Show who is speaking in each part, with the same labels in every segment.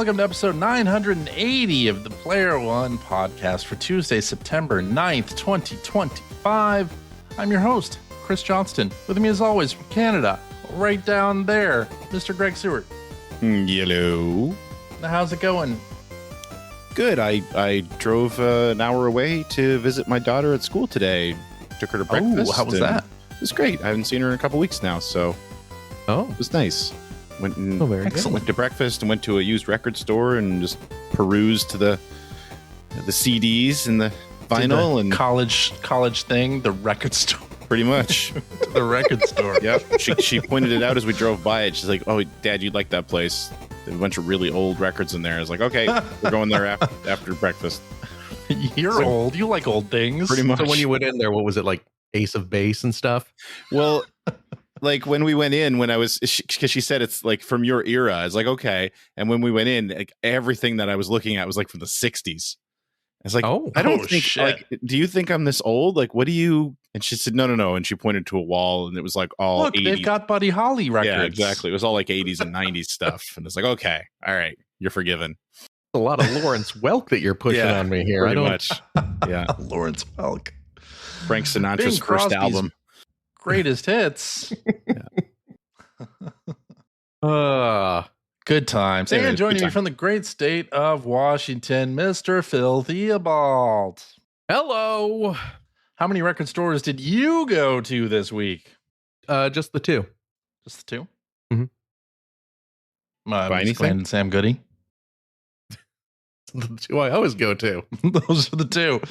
Speaker 1: welcome to episode 980 of the Player One podcast for Tuesday, September 9th, 2025. I'm your host, Chris Johnston. With me as always from Canada, right down there, Mr. Greg Seward.
Speaker 2: Hello.
Speaker 1: Now, how's it going?
Speaker 2: Good. I drove an hour away to visit my daughter at school today. Took her to breakfast.
Speaker 1: Oh, how was that?
Speaker 2: It was great. I haven't seen her in a couple weeks now, so it was nice. Went to breakfast and went to a used record store and just perused the CDs and the vinyl and
Speaker 1: college thing, the record store.
Speaker 2: Pretty much.
Speaker 1: The record store.
Speaker 2: Yep. She pointed it out as we drove by it. She's like, "Oh, Dad, you'd like that place. There's a bunch of really old records in there." I was like, "Okay, we're going there after breakfast."
Speaker 1: You're old. You like old things.
Speaker 2: Pretty much.
Speaker 3: So when you went in there, what was it, like Ace of Base and stuff?
Speaker 2: Well, like when we went in, because she said it's like from your era, I was like, okay. And when we went in, like everything that I was looking at was like from the 60s. I was like, I don't think,
Speaker 1: shit.
Speaker 2: like, do you think I'm this old? Like, what do you? And she said, no. And she pointed to a wall and it was like all
Speaker 1: Look,
Speaker 2: 80s.
Speaker 1: they've got Buddy Holly records.
Speaker 2: Yeah, exactly. It was all like 80s and 90s stuff. And it's like, okay, all right, you're forgiven.
Speaker 3: A lot of Lawrence Welk that you're pushing on me here.
Speaker 2: Pretty much. Yeah.
Speaker 1: Lawrence Welk.
Speaker 2: Frank Sinatra's
Speaker 1: Bing
Speaker 2: first
Speaker 1: Crosby's
Speaker 2: album.
Speaker 1: Greatest hits. Good times.
Speaker 2: Yeah,
Speaker 1: And joining
Speaker 2: good
Speaker 1: me
Speaker 2: time.
Speaker 1: from the great state of Washington, Mr. Phil Theobald.
Speaker 3: Hello.
Speaker 1: How many record stores did you go to this week?
Speaker 3: Just the two.
Speaker 1: Just the two?
Speaker 3: Mhm.
Speaker 2: Buy
Speaker 1: Miss
Speaker 2: anything?
Speaker 1: Glenn and Sam Goody.
Speaker 3: The two I always go to.
Speaker 1: Those are the two.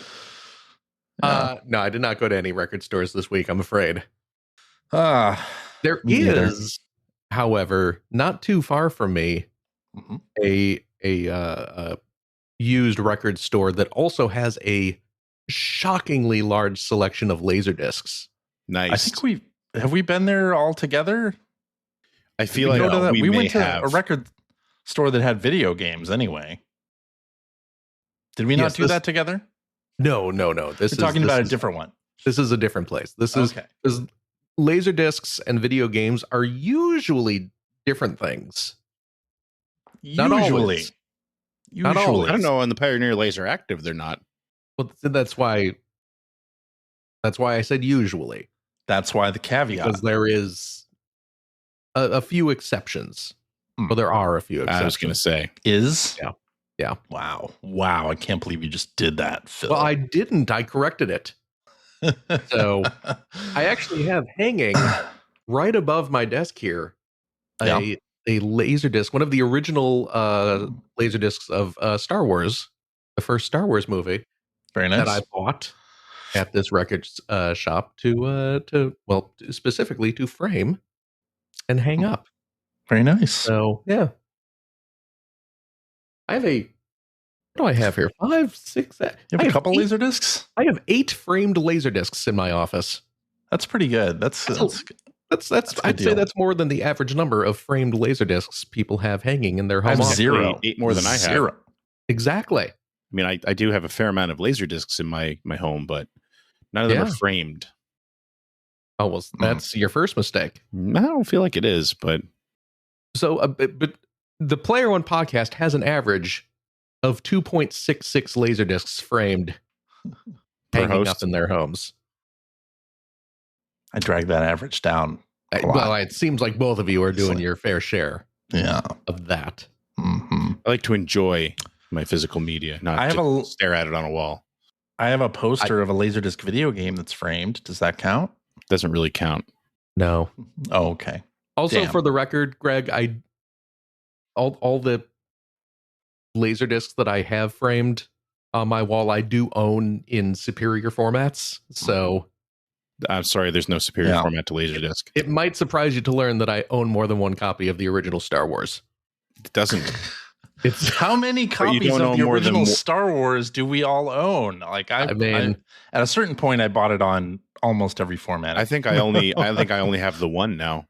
Speaker 3: No, I did not go to any record stores this week, I'm afraid. There
Speaker 1: Me neither.
Speaker 3: is, however, not too far from me,
Speaker 1: Mhm.
Speaker 3: a used record store that also has a shockingly large selection of laser discs.
Speaker 2: Nice.
Speaker 1: I think have we been there all together?
Speaker 2: I feel
Speaker 1: Did we
Speaker 2: like
Speaker 1: go to that?
Speaker 2: we
Speaker 1: We
Speaker 2: may
Speaker 1: went to
Speaker 2: have.
Speaker 1: a record store that had video games anyway. Did we not
Speaker 3: Yes,
Speaker 1: do that together?
Speaker 3: No. This
Speaker 1: We're talking about a different one.
Speaker 3: This is a different place. This is
Speaker 1: Okay.
Speaker 3: laser discs and video games are usually different things. Not
Speaker 1: Usually.
Speaker 3: always. Not
Speaker 1: Usually.
Speaker 3: always.
Speaker 2: I don't know. On the Pioneer Laser Active, they're not.
Speaker 3: Well, that's why I said usually,
Speaker 1: That's why the caveat.
Speaker 3: because there is a few exceptions.
Speaker 1: Hmm.
Speaker 3: Well, there are a few exceptions.
Speaker 2: I was going to say.
Speaker 1: Is?
Speaker 3: Yeah.
Speaker 1: Wow. I can't believe you just did that, Phil.
Speaker 3: Well, I didn't. I corrected it. So I actually have hanging right above my desk here a laser disc, one of the original laser discs of Star Wars, the first Star Wars movie.
Speaker 1: Very nice.
Speaker 3: That I bought at this record shop to specifically to frame and hang up.
Speaker 1: Very nice.
Speaker 3: So yeah, I have what do I have here? 5, 6.
Speaker 1: You have a couple laser discs?
Speaker 3: I have 8 framed laser discs in my office.
Speaker 1: That's pretty good. That's
Speaker 3: That's
Speaker 1: a good
Speaker 3: I'd say
Speaker 1: deal.
Speaker 3: that's more than the average number of framed laser discs people have hanging in their
Speaker 1: I
Speaker 3: home
Speaker 1: have
Speaker 3: office.
Speaker 1: zero.
Speaker 2: Eight more than I have.
Speaker 1: Zero.
Speaker 3: Exactly.
Speaker 2: I mean, I do have a fair amount of laser discs in my home, but none of them are framed.
Speaker 3: Oh, well, that's your first mistake.
Speaker 2: I don't feel like it is, but
Speaker 3: So, but the Player One podcast has an average of 2.66 laser discs framed
Speaker 2: Per
Speaker 3: hanging
Speaker 2: host?
Speaker 3: up in their homes.
Speaker 1: I dragged that average down. A lot.
Speaker 3: Well, it seems like both of you are doing your fair share
Speaker 1: Yeah.
Speaker 3: of that.
Speaker 1: Mm-hmm.
Speaker 2: I like to enjoy my physical media, not
Speaker 1: I have
Speaker 2: just stare at it on a wall.
Speaker 1: I have a poster of a Laserdisc video game that's framed. Does that count?
Speaker 2: Doesn't really count.
Speaker 3: No.
Speaker 1: Oh, okay.
Speaker 3: Also,
Speaker 1: Damn.
Speaker 3: for the record, Greg, all the laser discs that I have framed on my wall, I do own in superior formats. So
Speaker 2: I'm sorry, there's no superior format to Laserdisc.
Speaker 3: it might surprise you to learn that I own more than one copy of the original Star Wars.
Speaker 2: It doesn't.
Speaker 3: It's
Speaker 1: How many copies
Speaker 2: don't
Speaker 1: of
Speaker 2: own
Speaker 1: the
Speaker 2: more than
Speaker 1: original
Speaker 2: one-
Speaker 1: Star Wars do we all own? Like
Speaker 3: I mean,
Speaker 1: at a certain point, I bought it on almost every format.
Speaker 2: I think I only have the one now.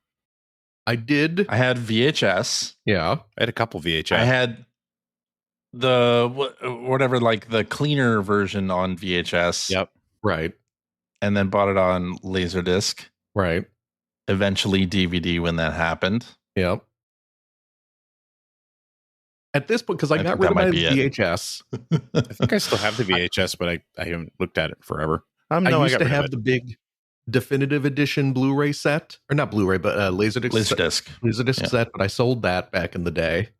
Speaker 3: I did.
Speaker 1: I had VHS.
Speaker 3: Yeah.
Speaker 2: I had a couple VHS.
Speaker 1: I had whatever, like the cleaner version on VHS.
Speaker 2: Yep.
Speaker 3: Right.
Speaker 1: And then bought it on Laserdisc.
Speaker 3: Right.
Speaker 1: Eventually DVD when that happened.
Speaker 3: Yep. At this point, because I got rid of my VHS.
Speaker 2: I think I still have the VHS, but I haven't looked at it forever.
Speaker 3: I used to have the big definitive edition Blu-ray set, or not Blu-ray, but Laserdisc set. But I sold that back in the day.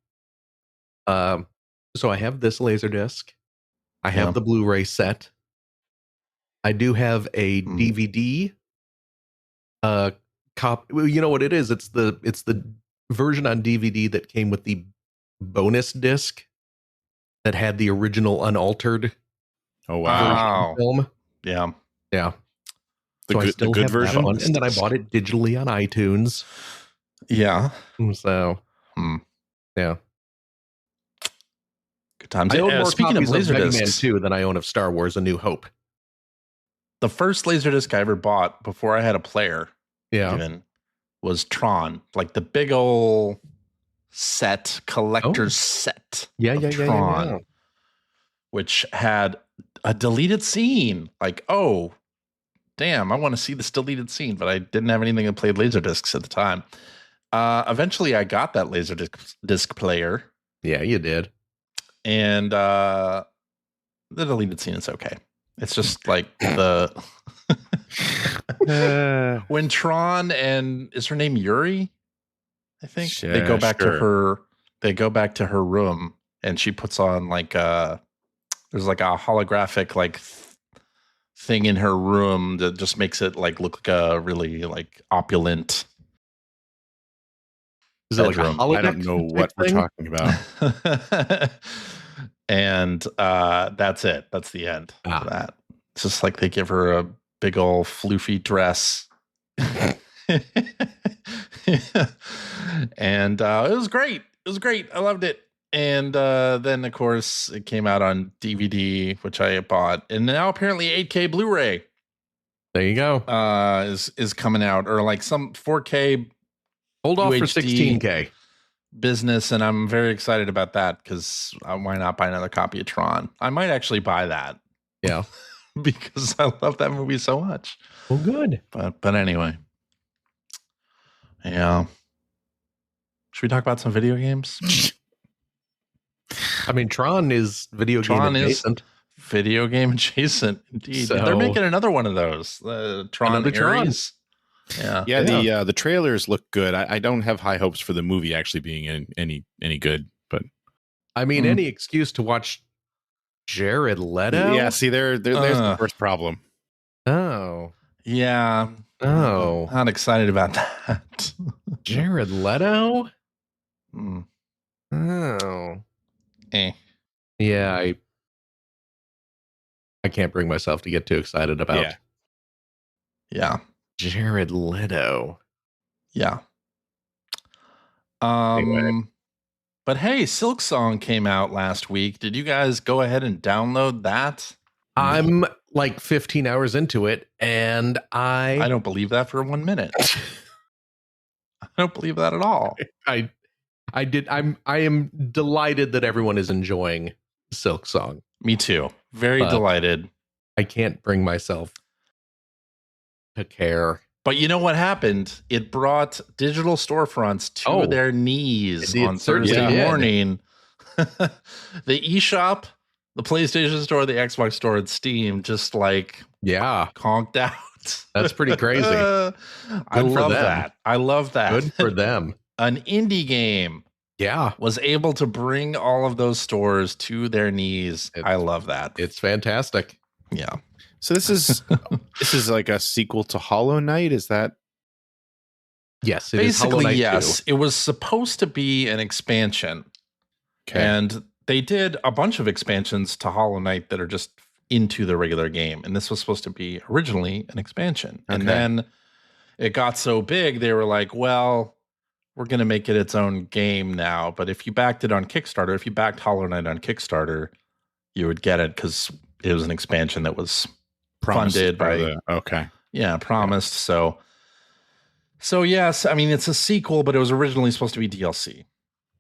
Speaker 3: So I have this Laserdisc. I have the Blu-ray set. I do have a DVD. You know what it is? It's the version on DVD that came with the bonus disc that had the original unaltered.
Speaker 2: Oh wow!
Speaker 3: Film.
Speaker 2: Yeah.
Speaker 3: The good version, and then I bought it digitally on iTunes.
Speaker 1: Yeah.
Speaker 3: So, yeah.
Speaker 1: Good times.
Speaker 3: I own more speaking of Laserdiscs 2 than I own of Star Wars: A New Hope.
Speaker 1: The first Laserdisc I ever bought before I had a player, even, was Tron, like the big old collector's set.
Speaker 3: Yeah.
Speaker 1: Which had a deleted scene. Like, oh, damn, I want to see this deleted scene, but I didn't have anything that played Laserdiscs at the time. Eventually, I got that Laserdisc player.
Speaker 3: Yeah, you did.
Speaker 1: And the deleted scene is okay. It's just like when Tron and is her name Yuri? I think they go back to her. They go back to her room, and she puts on there's like a holographic thing in her room that just makes it look like a really opulent.
Speaker 3: Is it like a holodeck?
Speaker 2: I don't know what we're talking about.
Speaker 1: And that's it. That's the end of that. It's just like they give her a big old floofy dress. And it was great. It was great. I loved it. And then, of course, it came out on DVD, which I bought. And now apparently 8K Blu-ray.
Speaker 3: There you go.
Speaker 1: Is coming out, or some 4K.
Speaker 3: Hold off for 16K.
Speaker 1: Business, and I'm very excited about that because why not buy another copy of Tron? I might actually buy that.
Speaker 3: Yeah.
Speaker 1: Because I love that movie so much.
Speaker 3: Well, good.
Speaker 1: But anyway. Yeah. Should we talk about some video games?
Speaker 3: I mean, Tron is video game adjacent.
Speaker 1: Video game adjacent, indeed. So, they're making another one of those. Tron Ares.
Speaker 2: Yeah. The trailers look good. I don't have high hopes for the movie actually being any good, but
Speaker 3: I mean, any excuse to watch Jared Leto.
Speaker 2: Yeah, see, there's the first problem.
Speaker 3: Oh,
Speaker 1: yeah.
Speaker 3: Oh,
Speaker 1: not excited about that.
Speaker 3: Jared Leto.
Speaker 1: Oh,
Speaker 3: yeah. I can't bring myself to get too excited about.
Speaker 1: Yeah.
Speaker 3: Jared Leto.
Speaker 1: Yeah.
Speaker 3: Anyway.
Speaker 1: But hey, Silksong came out last week. Did you guys go ahead and download that?
Speaker 3: I'm 15 hours into it, and I
Speaker 1: don't believe that for 1 minute. I don't believe that at all.
Speaker 3: I am delighted that everyone is enjoying Silksong.
Speaker 1: Me too. Very delighted.
Speaker 3: I can't bring myself to care.
Speaker 1: But you know what happened? It brought digital storefronts to their knees on Thursday morning. The eShop, the PlayStation Store, the Xbox Store, and Steam just conked out.
Speaker 3: That's pretty crazy.
Speaker 1: I love that. I love that.
Speaker 3: Good for them.
Speaker 1: An indie game was able to bring all of those stores to their knees. I love that.
Speaker 3: It's fantastic.
Speaker 1: Yeah.
Speaker 2: So this is like a sequel to Hollow Knight, is that?
Speaker 3: Yes,
Speaker 1: basically yes. 2. It was supposed to be an expansion.
Speaker 2: Okay.
Speaker 1: And they did a bunch of expansions to Hollow Knight that are just into the regular game, and this was supposed to be originally an expansion. Okay. And then it got so big they were like, well, we're going to make it its own game now, but if you backed it on Kickstarter, if you backed Hollow Knight on Kickstarter, you would get it because it was an expansion that was funded by promised. So yes, I mean, it's a sequel, but it was originally supposed to be DLC.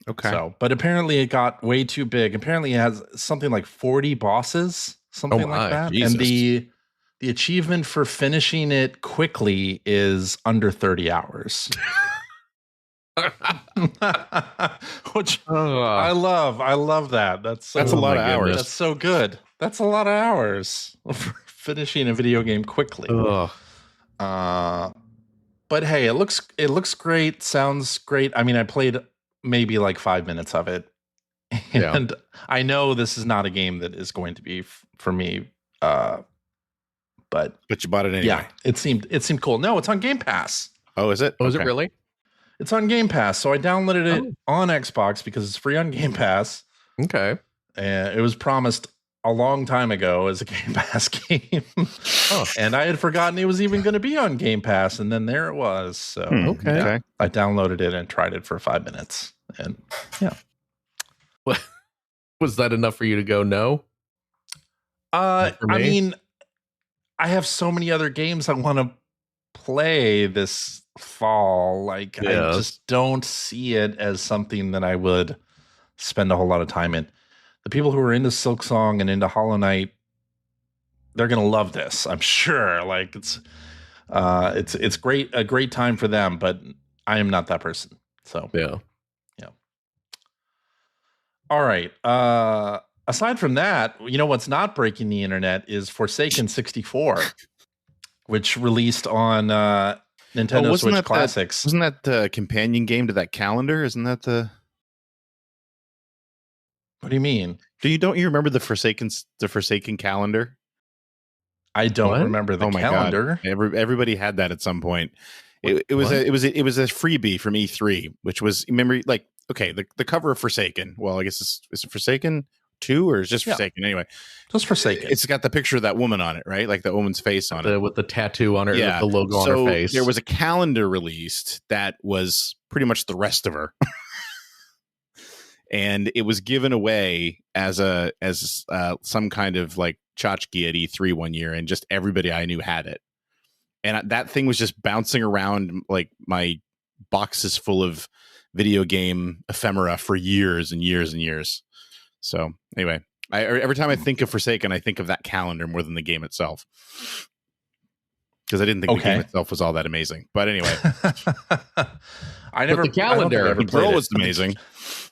Speaker 2: Okay.
Speaker 1: So, but apparently it got way too big. Apparently it has something like 40 bosses, something like that. Jesus. And the achievement for finishing it quickly is under 30 hours. Which I love that. That's
Speaker 2: a lot of hours.
Speaker 1: That's so good. That's a lot of hours for finishing a video game quickly. But hey, it looks great. Sounds great. I mean, I played maybe like 5 minutes of it, and I know this is not a game that is going to be for me. But
Speaker 2: you bought it anyway.
Speaker 1: Yeah, it seemed cool. No, it's on Game Pass.
Speaker 2: Oh, is it?
Speaker 3: Oh, is it really?
Speaker 1: It's on Game Pass. So I downloaded it on Xbox because it's free on Game Pass.
Speaker 3: Okay.
Speaker 1: And it was promised a long time ago as a Game Pass game. And I had forgotten it was even going to be on Game Pass. And then there it was. So
Speaker 3: okay.
Speaker 1: I downloaded it and tried it for 5 minutes. And yeah.
Speaker 3: Was that enough for you to go no?
Speaker 1: I mean, I have so many other games I want to play this fall. Like, I just don't see it as something that I would spend a whole lot of time in. The people who are into Silksong and into Hollow Knight, they're going to love this, I'm sure. Like, it's great, a great time for them, but I am not that person. So, yeah. All right. Aside from that, you know what's not breaking the internet is Forsaken 64, which released on Nintendo Switch Classics.
Speaker 2: Wasn't that the companion game to that calendar? Isn't that the...
Speaker 1: What do you mean?
Speaker 2: Don't you remember the Forsaken calendar? I
Speaker 1: don't remember the calendar.
Speaker 2: God. Everybody had that at some point. It was a freebie from E3, which was, remember, like, okay, the cover of Forsaken. Well, I guess is it Forsaken 2 or is it just Forsaken anyway?
Speaker 1: Just Forsaken.
Speaker 2: It's got the picture of that woman on it, right? Like the woman's face on it
Speaker 3: with the tattoo on her, with the logo on her face.
Speaker 2: There was a calendar released that was pretty much the rest of her. And it was given away as some kind of like tchotchke at E3 one year, and just everybody I knew had it. And that thing was just bouncing around like my boxes full of video game ephemera for years and years and years. So anyway, every time I think of Forsaken, I think of that calendar more than the game itself, because I didn't think the game itself was all that amazing. But anyway,
Speaker 3: the calendar.
Speaker 2: The girl was amazing.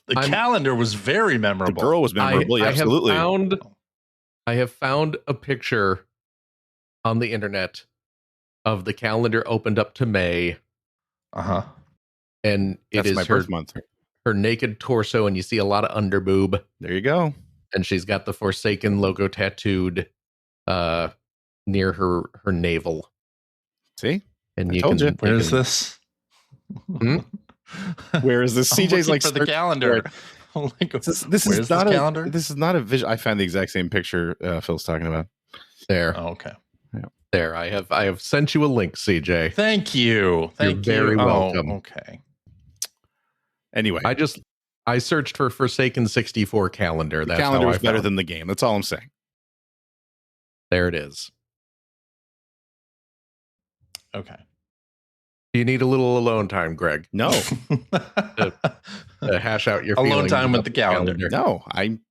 Speaker 1: The calendar was very memorable.
Speaker 2: The girl was memorable. Absolutely.
Speaker 3: I have found a picture on the internet of the calendar opened up to May. And
Speaker 2: that's my birth month.
Speaker 3: Her naked torso, and you see a lot of underboob.
Speaker 2: There you go.
Speaker 3: And she's got the Forsaken logo tattooed near her navel.
Speaker 2: See?
Speaker 3: And
Speaker 1: where is this?
Speaker 2: Where is this? CJ's like
Speaker 1: for the calendar.
Speaker 2: This is not a calendar. This is not a vision. I found the exact same picture Phil's talking about.
Speaker 3: There.
Speaker 1: Oh, okay.
Speaker 2: Yeah.
Speaker 3: There. I have sent you a link, CJ.
Speaker 1: Thank you.
Speaker 3: You're very welcome.
Speaker 1: Okay.
Speaker 2: Anyway,
Speaker 3: I searched for Forsaken 64 calendar.
Speaker 2: The calendar was better than the game. That's all I'm saying.
Speaker 3: There it is.
Speaker 1: Okay.
Speaker 3: Do you need a little alone time, Greg?
Speaker 2: No.
Speaker 3: to hash out your
Speaker 1: alone time with the calendar.
Speaker 2: No, I'm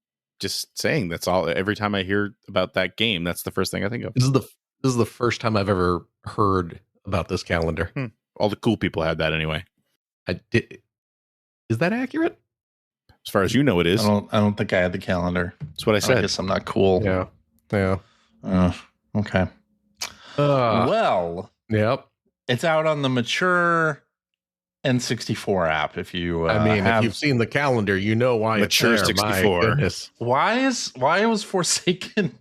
Speaker 2: just saying that's all. Every time I hear about that game, that's the first thing I think of.
Speaker 3: This is the first time I've ever heard about this calendar.
Speaker 2: All the cool people had that anyway.
Speaker 3: Is that accurate?
Speaker 2: As far as you know, it is.
Speaker 1: I don't think I had the calendar.
Speaker 2: That's what I said.
Speaker 1: I guess I'm not cool.
Speaker 3: Yeah.
Speaker 1: Okay. Well.
Speaker 3: Yep.
Speaker 1: It's out on the mature N64 app. If you,
Speaker 3: if you've seen the calendar, you know why
Speaker 2: mature
Speaker 3: it's there.
Speaker 2: 64.
Speaker 1: Why was Forsaken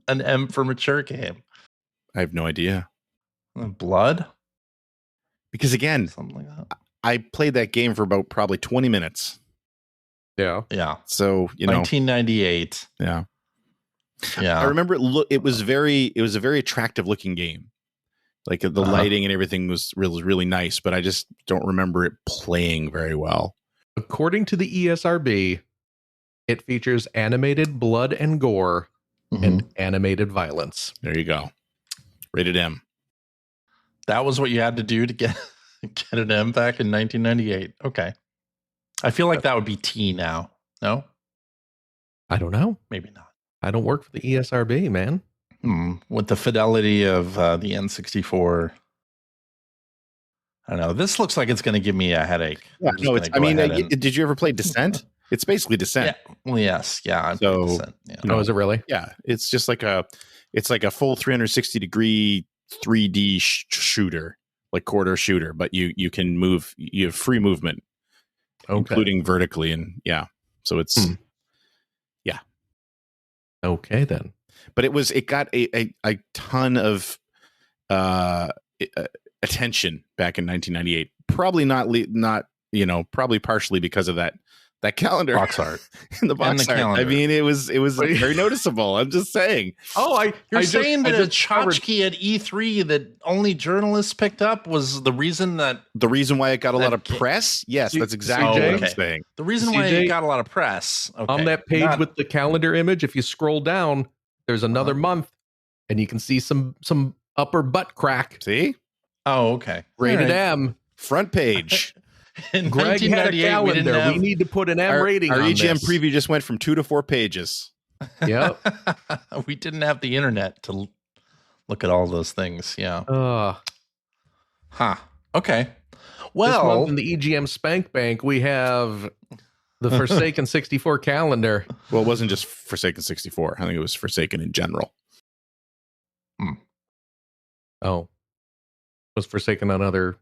Speaker 1: an M for mature game?
Speaker 2: I have no idea.
Speaker 1: Blood?
Speaker 2: Because again,
Speaker 1: something like that.
Speaker 2: I played that game for about probably 20 minutes.
Speaker 1: Yeah.
Speaker 2: So
Speaker 1: 1998.
Speaker 2: Yeah.
Speaker 1: Yeah.
Speaker 2: I remember it was a very attractive looking game. Like the lighting and everything was really nice, but I just don't remember it playing very well.
Speaker 3: According to the ESRB, it features animated blood and gore and animated violence.
Speaker 2: There you go. Rated M.
Speaker 1: That was what you had to do to get an M back in 1998. Okay. I feel like that would be T now. No?
Speaker 3: I don't know.
Speaker 1: Maybe not.
Speaker 3: I don't work for the ESRB, man.
Speaker 1: With the fidelity of the N64, I don't know. This looks like it's going to give me a headache.
Speaker 2: Yeah, no, it's. I mean, did you ever play Descent? It's basically Descent.
Speaker 1: Yeah. Well, yes. Yeah. I'm
Speaker 2: Descent.
Speaker 1: Yeah.
Speaker 3: Oh, is it really?
Speaker 2: Yeah. It's just like a full 360-degree 3D shooter, like corridor shooter, but you can move. You have free movement, including vertically, and so it's yeah.
Speaker 3: Okay then.
Speaker 2: But it got a ton of attention back in 1998. Probably probably partially because of that calendar
Speaker 1: box art
Speaker 2: in the box art. Calendar. I mean, it was very noticeable. I'm just saying.
Speaker 1: Oh, you're saying that a tchotchke at E3 that only journalists picked up was the reason
Speaker 2: why it got a lot of press? Yes, that's exactly what I'm saying.
Speaker 1: The reason why it got a lot of press. Okay.
Speaker 3: On that page with the calendar image, if you scroll down, there's another month, and you can see some upper butt crack.
Speaker 2: See?
Speaker 1: Oh, okay.
Speaker 3: Rated M.
Speaker 2: Front page.
Speaker 1: In
Speaker 3: Greg had a calendar. We need to put an M rating on this.
Speaker 2: Our EGM preview just went from 2 to 4 pages.
Speaker 3: Yep.
Speaker 1: We didn't have the internet to look at all those things. Yeah. Okay. Well,
Speaker 3: this month in the EGM Spank Bank, we have the Forsaken 64 calendar.
Speaker 2: Well, it wasn't just Forsaken 64. I think it was Forsaken in general.
Speaker 3: Oh. Was Forsaken on other...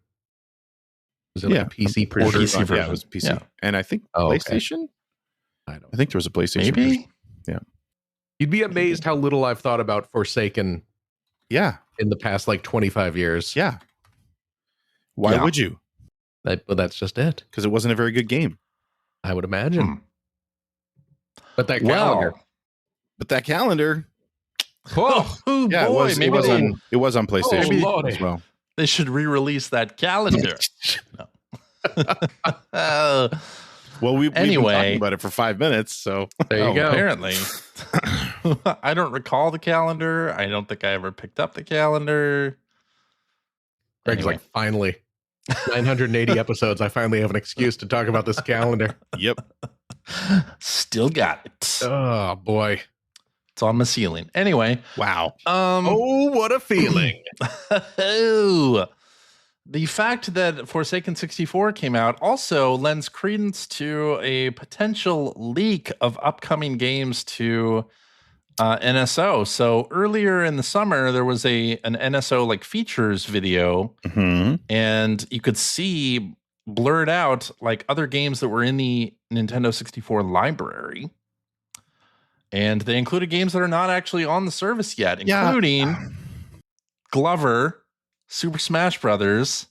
Speaker 3: Was it like a PC port?
Speaker 2: PC version. Yeah, it was PC. Yeah. And I think PlayStation?
Speaker 3: Okay.
Speaker 2: I think there was a PlayStation
Speaker 1: Maybe?
Speaker 2: version. Yeah.
Speaker 3: You'd be amazed how little I've thought about Forsaken in the past 25 years.
Speaker 2: Yeah. Why would you?
Speaker 3: But that's just it.
Speaker 2: Because it wasn't a very good game.
Speaker 3: I would imagine. But that calendar.
Speaker 1: Oh,
Speaker 2: yeah,
Speaker 1: boy.
Speaker 2: It was on PlayStation as well.
Speaker 1: They should re-release that calendar.
Speaker 2: Well, we've been talking about it for 5 minutes, so
Speaker 3: there you go.
Speaker 1: Apparently, I don't recall the calendar. I don't think I ever picked up the calendar.
Speaker 3: Greg's like, finally, 980 episodes. I finally have an excuse to talk about this calendar.
Speaker 2: Yep,
Speaker 1: still got it.
Speaker 3: Oh boy.
Speaker 1: It's on the ceiling. Anyway.
Speaker 2: Wow.
Speaker 3: Oh, what a feeling.
Speaker 1: The fact that Forsaken 64 came out also lends credence to a potential leak of upcoming games to NSO. So earlier in the summer, there was an NSO features video, and you could see blurred out other games that were in the Nintendo 64 library. And they included games that are not actually on the service yet, including Glover, Super Smash Brothers,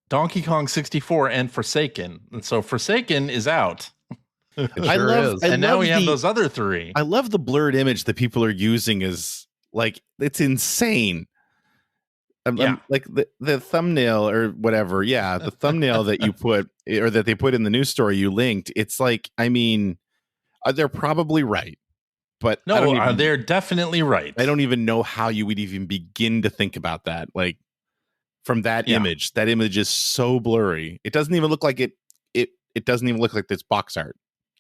Speaker 1: Donkey Kong 64, and Forsaken. And so Forsaken is out. And now we have those other three.
Speaker 2: I love the blurred image that people are using as it's insane. Like the thumbnail or whatever. Yeah, the thumbnail that you put or that they put in the news story you linked. It's they're probably right, but
Speaker 1: they're definitely right.
Speaker 2: I don't even know how you would even begin to think about that. From that image, that image is so blurry. It doesn't even look like it. It doesn't even look like this box art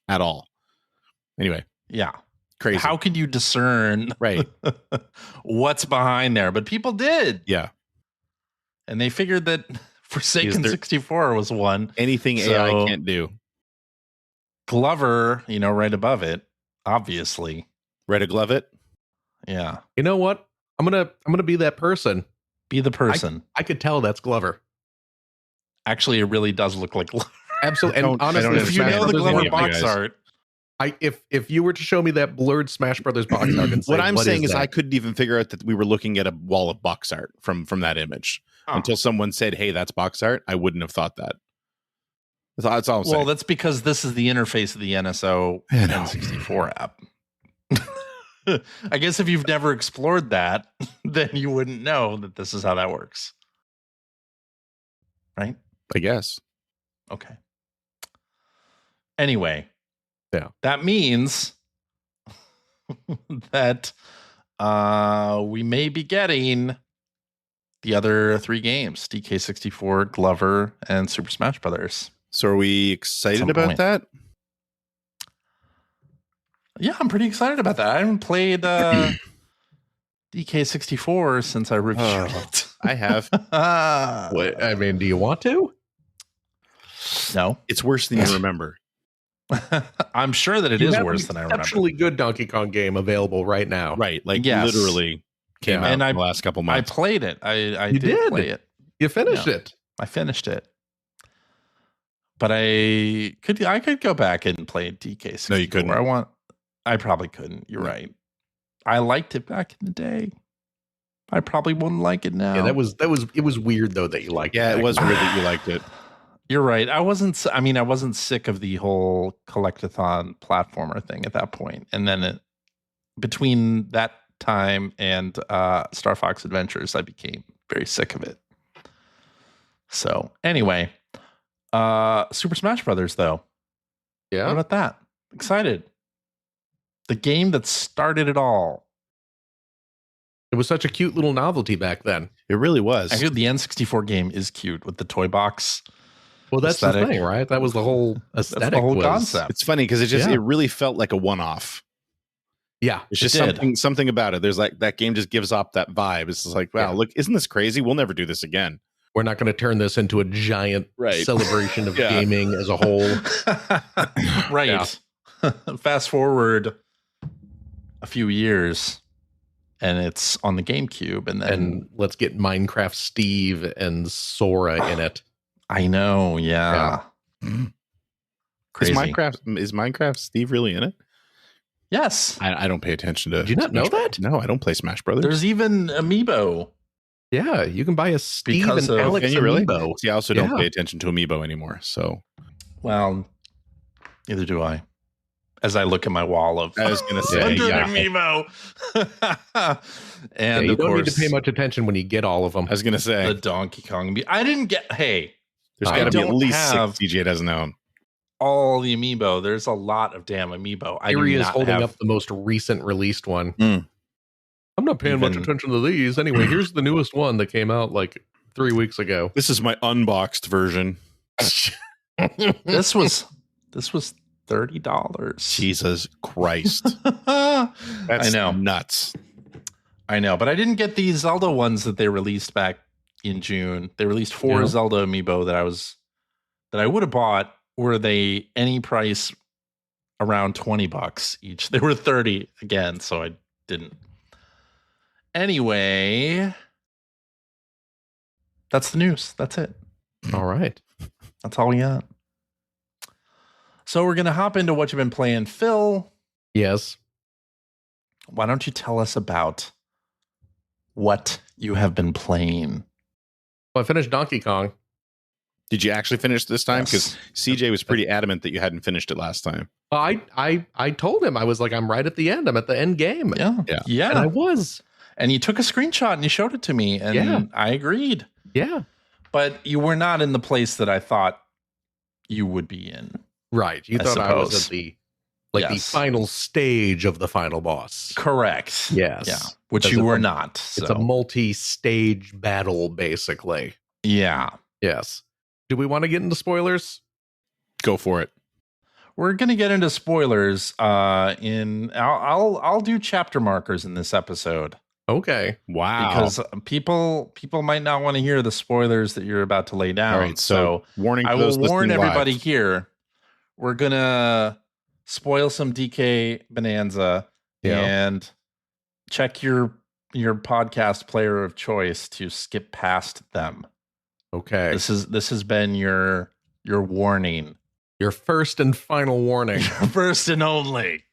Speaker 2: at all. Anyway, crazy.
Speaker 1: How can you discern what's behind there? But people did.
Speaker 2: Yeah,
Speaker 1: and they figured that Forsaken 64 was one.
Speaker 2: Anything AI can't do.
Speaker 1: Glover, right above it, obviously.
Speaker 2: Ready to glove it?
Speaker 1: Yeah.
Speaker 3: You know what? I'm gonna be that person.
Speaker 1: Be the person.
Speaker 3: I could tell that's Glover.
Speaker 1: Actually, it really does look like Glover.
Speaker 3: Absolutely. And honestly,
Speaker 1: if you know the Glover box art,
Speaker 3: if you were to show me that blurred Smash Brothers box art, and say,
Speaker 2: what I'm saying is I couldn't even figure out that we were looking at a wall of box art from that image until someone said, "Hey, that's box art." I wouldn't have thought that. That's all I'm saying.
Speaker 1: Well, that's because this is the interface of the NSO N64 app. I guess if you've never explored that, then you wouldn't know that this is how that works. Right?
Speaker 2: I guess.
Speaker 1: Okay. Anyway.
Speaker 3: Yeah.
Speaker 1: That means that we may be getting the other three games, DK64, Glover, and Super Smash Brothers.
Speaker 2: So are we excited about that?
Speaker 1: Yeah, I'm pretty excited about that. I haven't played DK64 since I reviewed it.
Speaker 2: I have.
Speaker 3: What, I mean, do you want to?
Speaker 1: No.
Speaker 2: It's worse than you remember.
Speaker 1: I'm sure that it is worse than I remember.
Speaker 3: Exceptionally good Donkey Kong game available right now.
Speaker 2: Right. Like
Speaker 1: Yes.
Speaker 2: literally came out in the last couple months.
Speaker 1: I played it. I
Speaker 3: You
Speaker 1: did
Speaker 3: did?
Speaker 1: play it.
Speaker 3: You finished
Speaker 1: Yeah.
Speaker 3: it.
Speaker 1: I finished it. But I could go back and play DK64.
Speaker 2: No, you couldn't.
Speaker 1: I probably couldn't. You're right. I liked it back in the day. I probably wouldn't like it now.
Speaker 3: Yeah, it was weird though that you liked it.
Speaker 2: Yeah, it was weird that you liked it.
Speaker 1: You're right. I wasn't sick of the whole collectathon platformer thing at that point. And then between that time and Star Fox Adventures, I became very sick of it. So anyway, Super Smash Brothers, though.
Speaker 3: Yeah.
Speaker 1: What about that? Excited. The game that started it all.
Speaker 3: It was such a cute little novelty back then.
Speaker 2: It really was.
Speaker 1: I hear the N64 game is cute with the toy box.
Speaker 3: Well, that's
Speaker 1: aesthetic.
Speaker 3: the thing, right? That was the whole aesthetic.
Speaker 1: That's the whole concept.
Speaker 2: It's funny because it really felt like a one-off.
Speaker 3: Yeah,
Speaker 2: it's just something about it. There's like that game just gives off that vibe. It's just like, wow, look, isn't this crazy? We'll never do this again.
Speaker 3: We're not going to turn this into a giant celebration of gaming as a whole.
Speaker 1: Right. Yeah. Fast forward a few years and it's on the GameCube, and
Speaker 3: let's get Minecraft Steve and Sora in it.
Speaker 1: I know, yeah.
Speaker 2: Crazy. Is Minecraft Steve really in it?
Speaker 1: Yes.
Speaker 2: I don't pay attention to.
Speaker 3: Did you not know that?
Speaker 2: No, I don't play Smash Brothers.
Speaker 1: There's even Amiibo.
Speaker 3: Yeah, you can buy a Steve and Alex Amiibo.
Speaker 2: See, I also don't pay attention to Amiibo anymore. So,
Speaker 1: well, neither do I. As I look at my wall of,
Speaker 2: I was going to say,
Speaker 1: Amiibo. And
Speaker 3: you don't need to pay much attention when you get all of them.
Speaker 2: I was going to say
Speaker 1: the Donkey Kong. I didn't get. Hey,
Speaker 2: there's got to be at least 6 DJ doesn't own.
Speaker 1: All the Amiibo. There's a lot of damn Amiibo.
Speaker 3: Kirby is holding up the most recent released one. I'm not paying much attention to these. Anyway, here's the newest one that came out like 3 weeks ago.
Speaker 2: This is my unboxed version.
Speaker 1: This was $30.
Speaker 2: Jesus Christ. That's
Speaker 1: I know.
Speaker 2: Nuts.
Speaker 1: I know, but I didn't get these Zelda ones that they released back in June. They released 4 Zelda Amiibo that I would have bought were they any price around $20 each. They were 30 again, so I didn't. Anyway, that's the news. That's it.
Speaker 3: All right.
Speaker 1: That's all we got. So we're going to hop into what you've been playing. Phil.
Speaker 3: Yes.
Speaker 1: Why don't you tell us about what you have been playing?
Speaker 3: Well, I finished Donkey Kong.
Speaker 2: Did you actually finich this time? Because CJ was pretty adamant that you hadn't finished it last time.
Speaker 3: I told him, I was like, I'm right at the end. I'm at the end game.
Speaker 1: Yeah.
Speaker 3: And I was.
Speaker 1: And you took a screenshot and you showed it to me. And I agreed.
Speaker 3: Yeah.
Speaker 1: But you were not in the place that I thought you would be in.
Speaker 3: Right. You thought I was at the the final stage of the final boss.
Speaker 1: Correct.
Speaker 3: Yes.
Speaker 1: Yeah. Which you were not. So.
Speaker 3: It's a multi-stage battle, basically.
Speaker 1: Yeah.
Speaker 3: Yes. Do we want to get into spoilers?
Speaker 2: Go for it.
Speaker 1: We're going to get into spoilers. I'll do chapter markers in this episode.
Speaker 3: Okay.
Speaker 2: Wow.
Speaker 1: Because people might not want to hear the spoilers that you're about to lay down.
Speaker 2: All right, so warning.
Speaker 1: I will warn everybody here. We're gonna spoil some DK Bananza and check your podcast player of choice to skip past them.
Speaker 3: Okay.
Speaker 1: This has been your warning.
Speaker 3: Your first and final warning.
Speaker 1: First and only.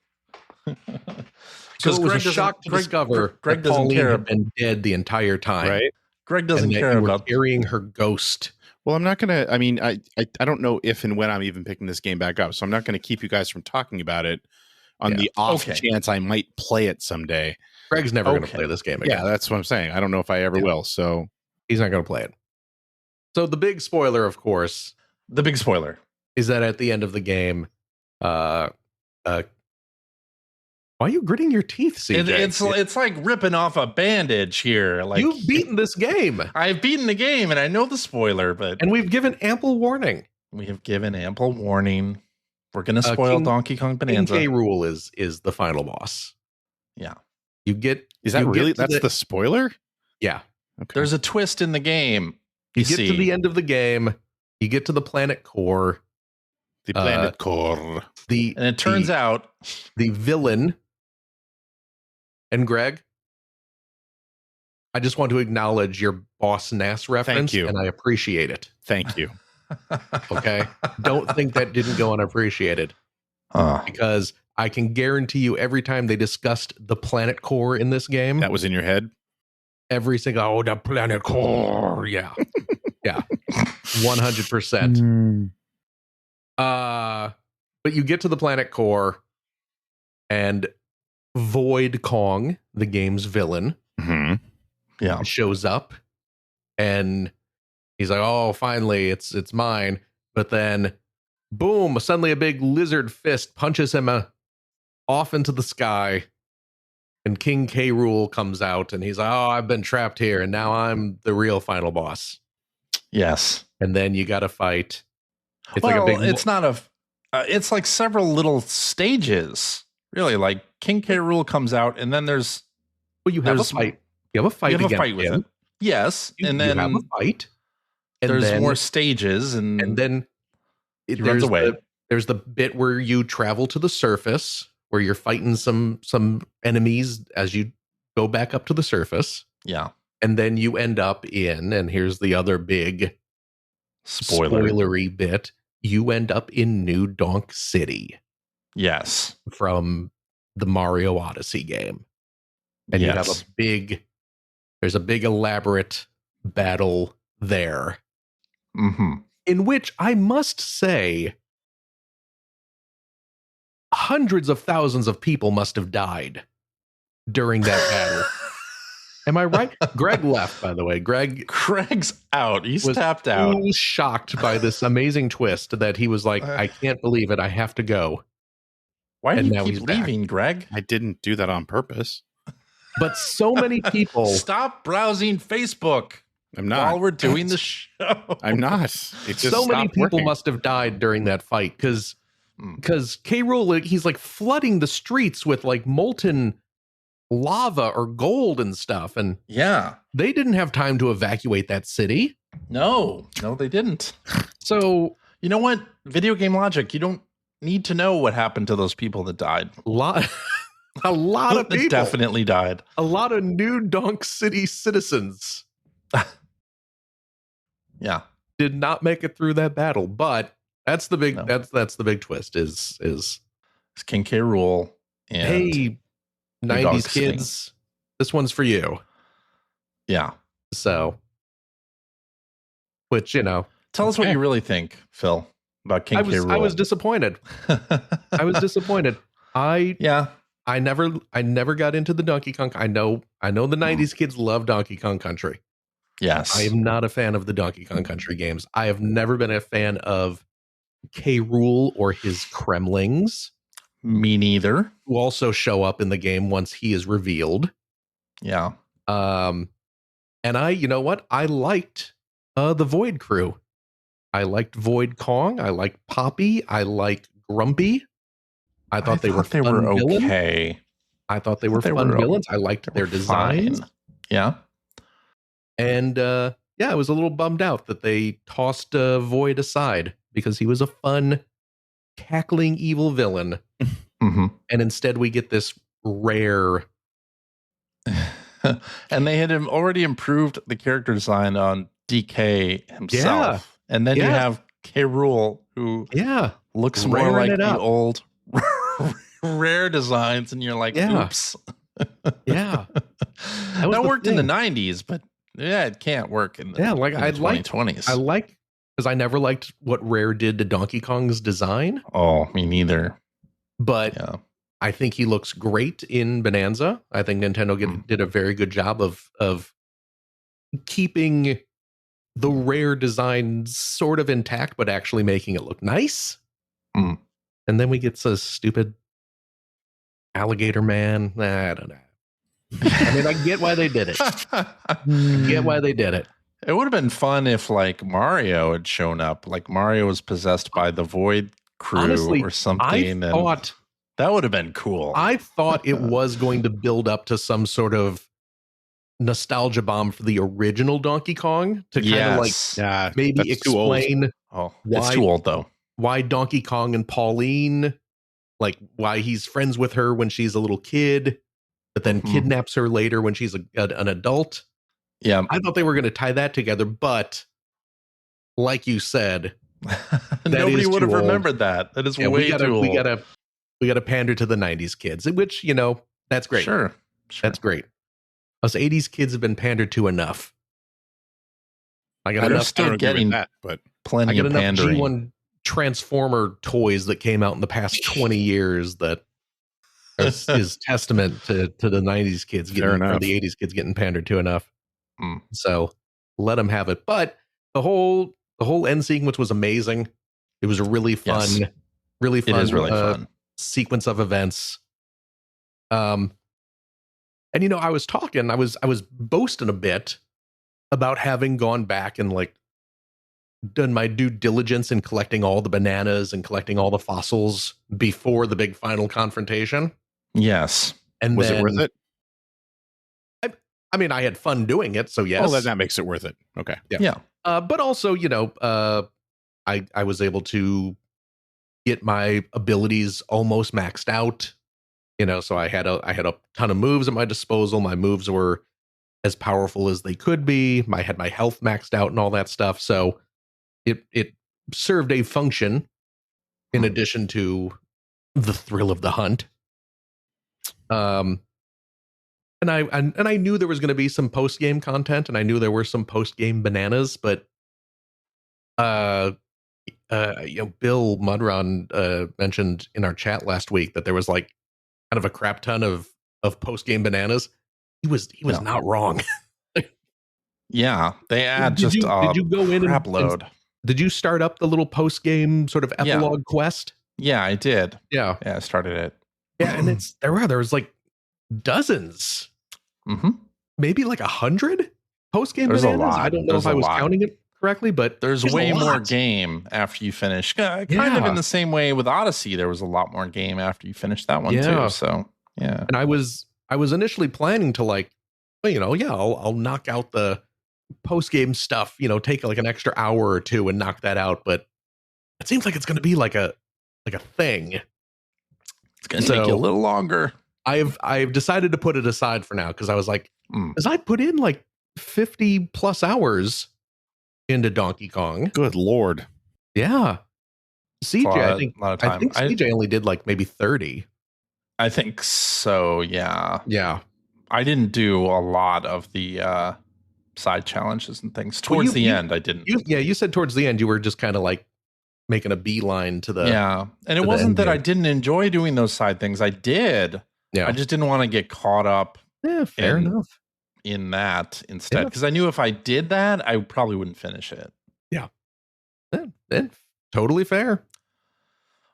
Speaker 3: Because it was a shock to discover
Speaker 1: Greg doesn't care.
Speaker 3: Had been dead the entire time,
Speaker 2: right?
Speaker 1: Greg doesn't care about
Speaker 3: carrying her ghost.
Speaker 2: Well, I'm not gonna. I mean, I don't know if and when I'm even picking this game back up, so I'm not going to keep you guys from talking about it on the off chance I might play it someday.
Speaker 3: Greg's never going to play this game again.
Speaker 2: Yeah, that's what I'm saying. I don't know if I ever will. So
Speaker 3: he's not going to play it. So the big spoiler, of course, is that at the end of the game, why are you gritting your teeth, CJ?
Speaker 1: It's like ripping off a bandage here. Like
Speaker 3: you've beaten this game.
Speaker 1: I've beaten the game, and I know the spoiler,
Speaker 3: and we've given ample warning.
Speaker 1: We have given ample warning. We're going to spoil Donkey Kong Bananza.
Speaker 3: King K. Rool is the final boss.
Speaker 1: Yeah,
Speaker 3: you get.
Speaker 2: Is that really? That's the spoiler.
Speaker 3: Yeah.
Speaker 2: Okay.
Speaker 1: There's a twist in the game.
Speaker 3: You get to the end of the game. You get to the planet core.
Speaker 2: The planet core.
Speaker 1: And it turns out
Speaker 3: the villain. And Greg, I just want to acknowledge your Boss Nass reference.
Speaker 2: Thank you.
Speaker 3: And I appreciate it.
Speaker 2: Thank you.
Speaker 3: Okay? Don't think that didn't go unappreciated. Because I can guarantee you every time they discussed the planet core in this game.
Speaker 2: That was in your head?
Speaker 3: Every single, the planet core. Yeah. Yeah. 100%. But you get to the planet core and Void Kong, the game's villain, shows up and he's like, oh, finally, it's mine. But then, boom, suddenly a big lizard fist punches him off into the sky. And King K. Rool comes out and he's like, oh, I've been trapped here. And now I'm the real final boss.
Speaker 1: Yes.
Speaker 3: And then you got to fight.
Speaker 1: It's like a big. It's not a. It's like several little stages. Really, like King K. Rool comes out, and then there's.
Speaker 3: Well, you have a fight. You have a fight.
Speaker 1: You have a fight with him. Yes, and then
Speaker 3: you have a fight. And
Speaker 1: there's
Speaker 3: then,
Speaker 1: more stages, and
Speaker 3: then
Speaker 1: he runs away.
Speaker 3: There's the bit where you travel to the surface, where you're fighting some enemies as you go back up to the surface.
Speaker 1: Yeah.
Speaker 3: And then you end up in, and here's the other big spoilery bit, you end up in New Donk City.
Speaker 1: Yes.
Speaker 3: From the Mario Odyssey game. And you have there's a big elaborate battle there. In which I must say, hundreds of thousands of people must have died during that battle. Am I right? Greg left, by the way.
Speaker 1: Greg's out. He's tapped out.
Speaker 3: He was shocked by this amazing twist that he was like, I can't believe it. I have to go.
Speaker 1: Why do you keep leaving, Greg?
Speaker 2: I didn't do that on purpose.
Speaker 3: But so many people...
Speaker 1: Stop browsing Facebook.
Speaker 2: I'm not.
Speaker 1: While we're doing the show.
Speaker 2: I'm not. It just
Speaker 3: so many people must have died during that fight because K. Rool, he's like flooding the streets with like molten lava or gold and stuff, and they didn't have time to evacuate that city.
Speaker 1: No, they didn't.
Speaker 3: So
Speaker 1: you know what, video game logic, you don't need to know what happened to those people that died.
Speaker 3: A lot of people
Speaker 1: definitely died.
Speaker 3: A lot of New Donk City citizens did not make it through that battle, but that's the big that's the big twist is
Speaker 1: King K. Rool and
Speaker 3: hey 90s kids, this one's for you.
Speaker 1: Yeah.
Speaker 3: So, which,
Speaker 1: tell us what you really think, Phil, about King K. Rool.
Speaker 3: I was disappointed. I never got into the Donkey Kong. I know the 90s kids love Donkey Kong Country.
Speaker 1: Yes.
Speaker 3: I am not a fan of the Donkey Kong Country games. I have never been a fan of K. Rool or his Kremlings.
Speaker 1: Me neither.
Speaker 3: Who also show up in the game once he is revealed.
Speaker 1: Yeah.
Speaker 3: And I liked the Void crew. I liked Void Kong. I liked Poppy. I liked Grumpy. I thought they were okay.
Speaker 1: I
Speaker 3: thought they were fun villains. I liked their designs.
Speaker 1: Yeah.
Speaker 3: And I was a little bummed out that they tossed Void aside because he was a fun, cackling evil villain. And instead we get this rare.
Speaker 1: And they had already improved the character design on DK himself. Yeah. And then you have K. Rool, who looks more like the old rare designs, and you're like, oops.
Speaker 3: That
Speaker 1: worked in the 90s, but it can't work in the 2020s.
Speaker 3: I like, because I never liked what Rare did to Donkey Kong's design.
Speaker 1: Oh, me neither.
Speaker 3: But I think he looks great in Bonanza. I think Nintendo did a very good job of keeping the Rare design sort of intact, but actually making it look nice. And then we get so stupid alligator man. I don't know. I mean, I get why they did it.
Speaker 1: It would have been fun if like Mario had shown up, like Mario was possessed by the Void crew or something. That would have been cool.
Speaker 3: I thought it was going to build up to some sort of nostalgia bomb for the original Donkey Kong to kind of like maybe explain
Speaker 1: it's too old though.
Speaker 3: Why Donkey Kong and Pauline, like why he's friends with her when she's a little kid, but then kidnaps her later when she's an adult.
Speaker 1: Yeah.
Speaker 3: I thought they were going to tie that together, but like you said,
Speaker 1: nobody would have remembered that. That is way too old.
Speaker 3: We got to pander to the 90s kids, which, you know, that's great.
Speaker 1: Sure.
Speaker 3: That's great. Us 80s kids have been pandered to enough. I got enough
Speaker 1: still getting that, but plenty of pandering.
Speaker 3: G1 Transformer toys that came out in the past 20 years that is testament to the 90s kids getting, or the 80s kids getting pandered to enough. So let them have it. But the whole end sequence was amazing. It was a really fun, really fun.
Speaker 1: It is really fun
Speaker 3: sequence of events. And you know, I was boasting a bit about having gone back and like done my due diligence in collecting all the bananas and collecting all the fossils before the big final confrontation.
Speaker 1: Yes.
Speaker 3: And
Speaker 2: was it worth it?
Speaker 3: I mean, I had fun doing it, so yes.
Speaker 2: Oh, that makes it worth it. Okay.
Speaker 3: Yeah. But also, you know, I was able to get my abilities almost maxed out. You know, so I had a ton of moves at my disposal. My moves were as powerful as they could be. I had my health maxed out and all that stuff. So it served a function in addition to the thrill of the hunt. And I knew there was going to be some post game content, and I knew there were some post game bananas, but you know, Bill Mudron mentioned in our chat last week that there was like kind of a crap ton of post game bananas. He was not wrong.
Speaker 1: Yeah, they add
Speaker 3: did you go in
Speaker 1: crap load.
Speaker 3: Did you start up the little post game sort of epilogue quest?
Speaker 1: Yeah, I did.
Speaker 3: Yeah,
Speaker 1: I started it.
Speaker 3: Yeah, and there was like dozens, maybe like 100 post game bananas.
Speaker 1: A lot.
Speaker 3: I don't know if I was counting it correctly, but
Speaker 1: there's way more game after you finish. Kind of in the same way with Odyssey, there was a lot more game after you finished that one too. So yeah,
Speaker 3: and I was initially planning to like, well, you know, I'll knock out the post game stuff. You know, take like an extra hour or two and knock that out. But it seems like it's going to be like a thing.
Speaker 1: It's going to take you a little longer.
Speaker 3: I've decided to put it aside for now because I was like, because I put in like 50 plus hours into Donkey Kong.
Speaker 2: Good Lord.
Speaker 3: Yeah. CJ, I think CJ only did like maybe 30.
Speaker 1: I think so. Yeah.
Speaker 3: Yeah.
Speaker 1: I didn't do a lot of the side challenges and things towards the end. I didn't.
Speaker 3: You said towards the end, you were just kind of like making a beeline to the.
Speaker 1: Yeah. And it wasn't that I didn't enjoy doing those side things. I did.
Speaker 3: Yeah.
Speaker 1: I just didn't want to get caught up.
Speaker 3: Yeah. Fair enough.
Speaker 1: In that instead, because I knew if I did that, I probably wouldn't finish it.
Speaker 3: Yeah. Totally fair.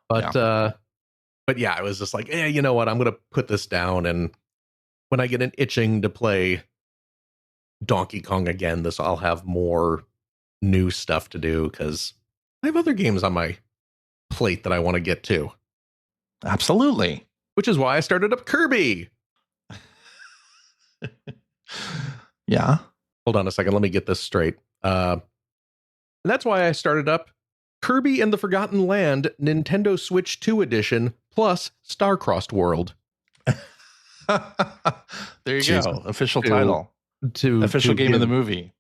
Speaker 3: But yeah, I was just like, you know what? I'm going to put this down. And when I get an itching to play Donkey Kong again, I'll have more new stuff to do because I have other games on my plate that I want to get to.
Speaker 1: Absolutely.
Speaker 3: Which is why I started up Kirby.
Speaker 1: Yeah.
Speaker 3: Hold on a second. Let me get this straight. And that's why I started up Kirby and the Forgotten Land Nintendo Switch 2 Edition plus Star-Crossed World.
Speaker 1: There you go. Official title. Official game of the movie.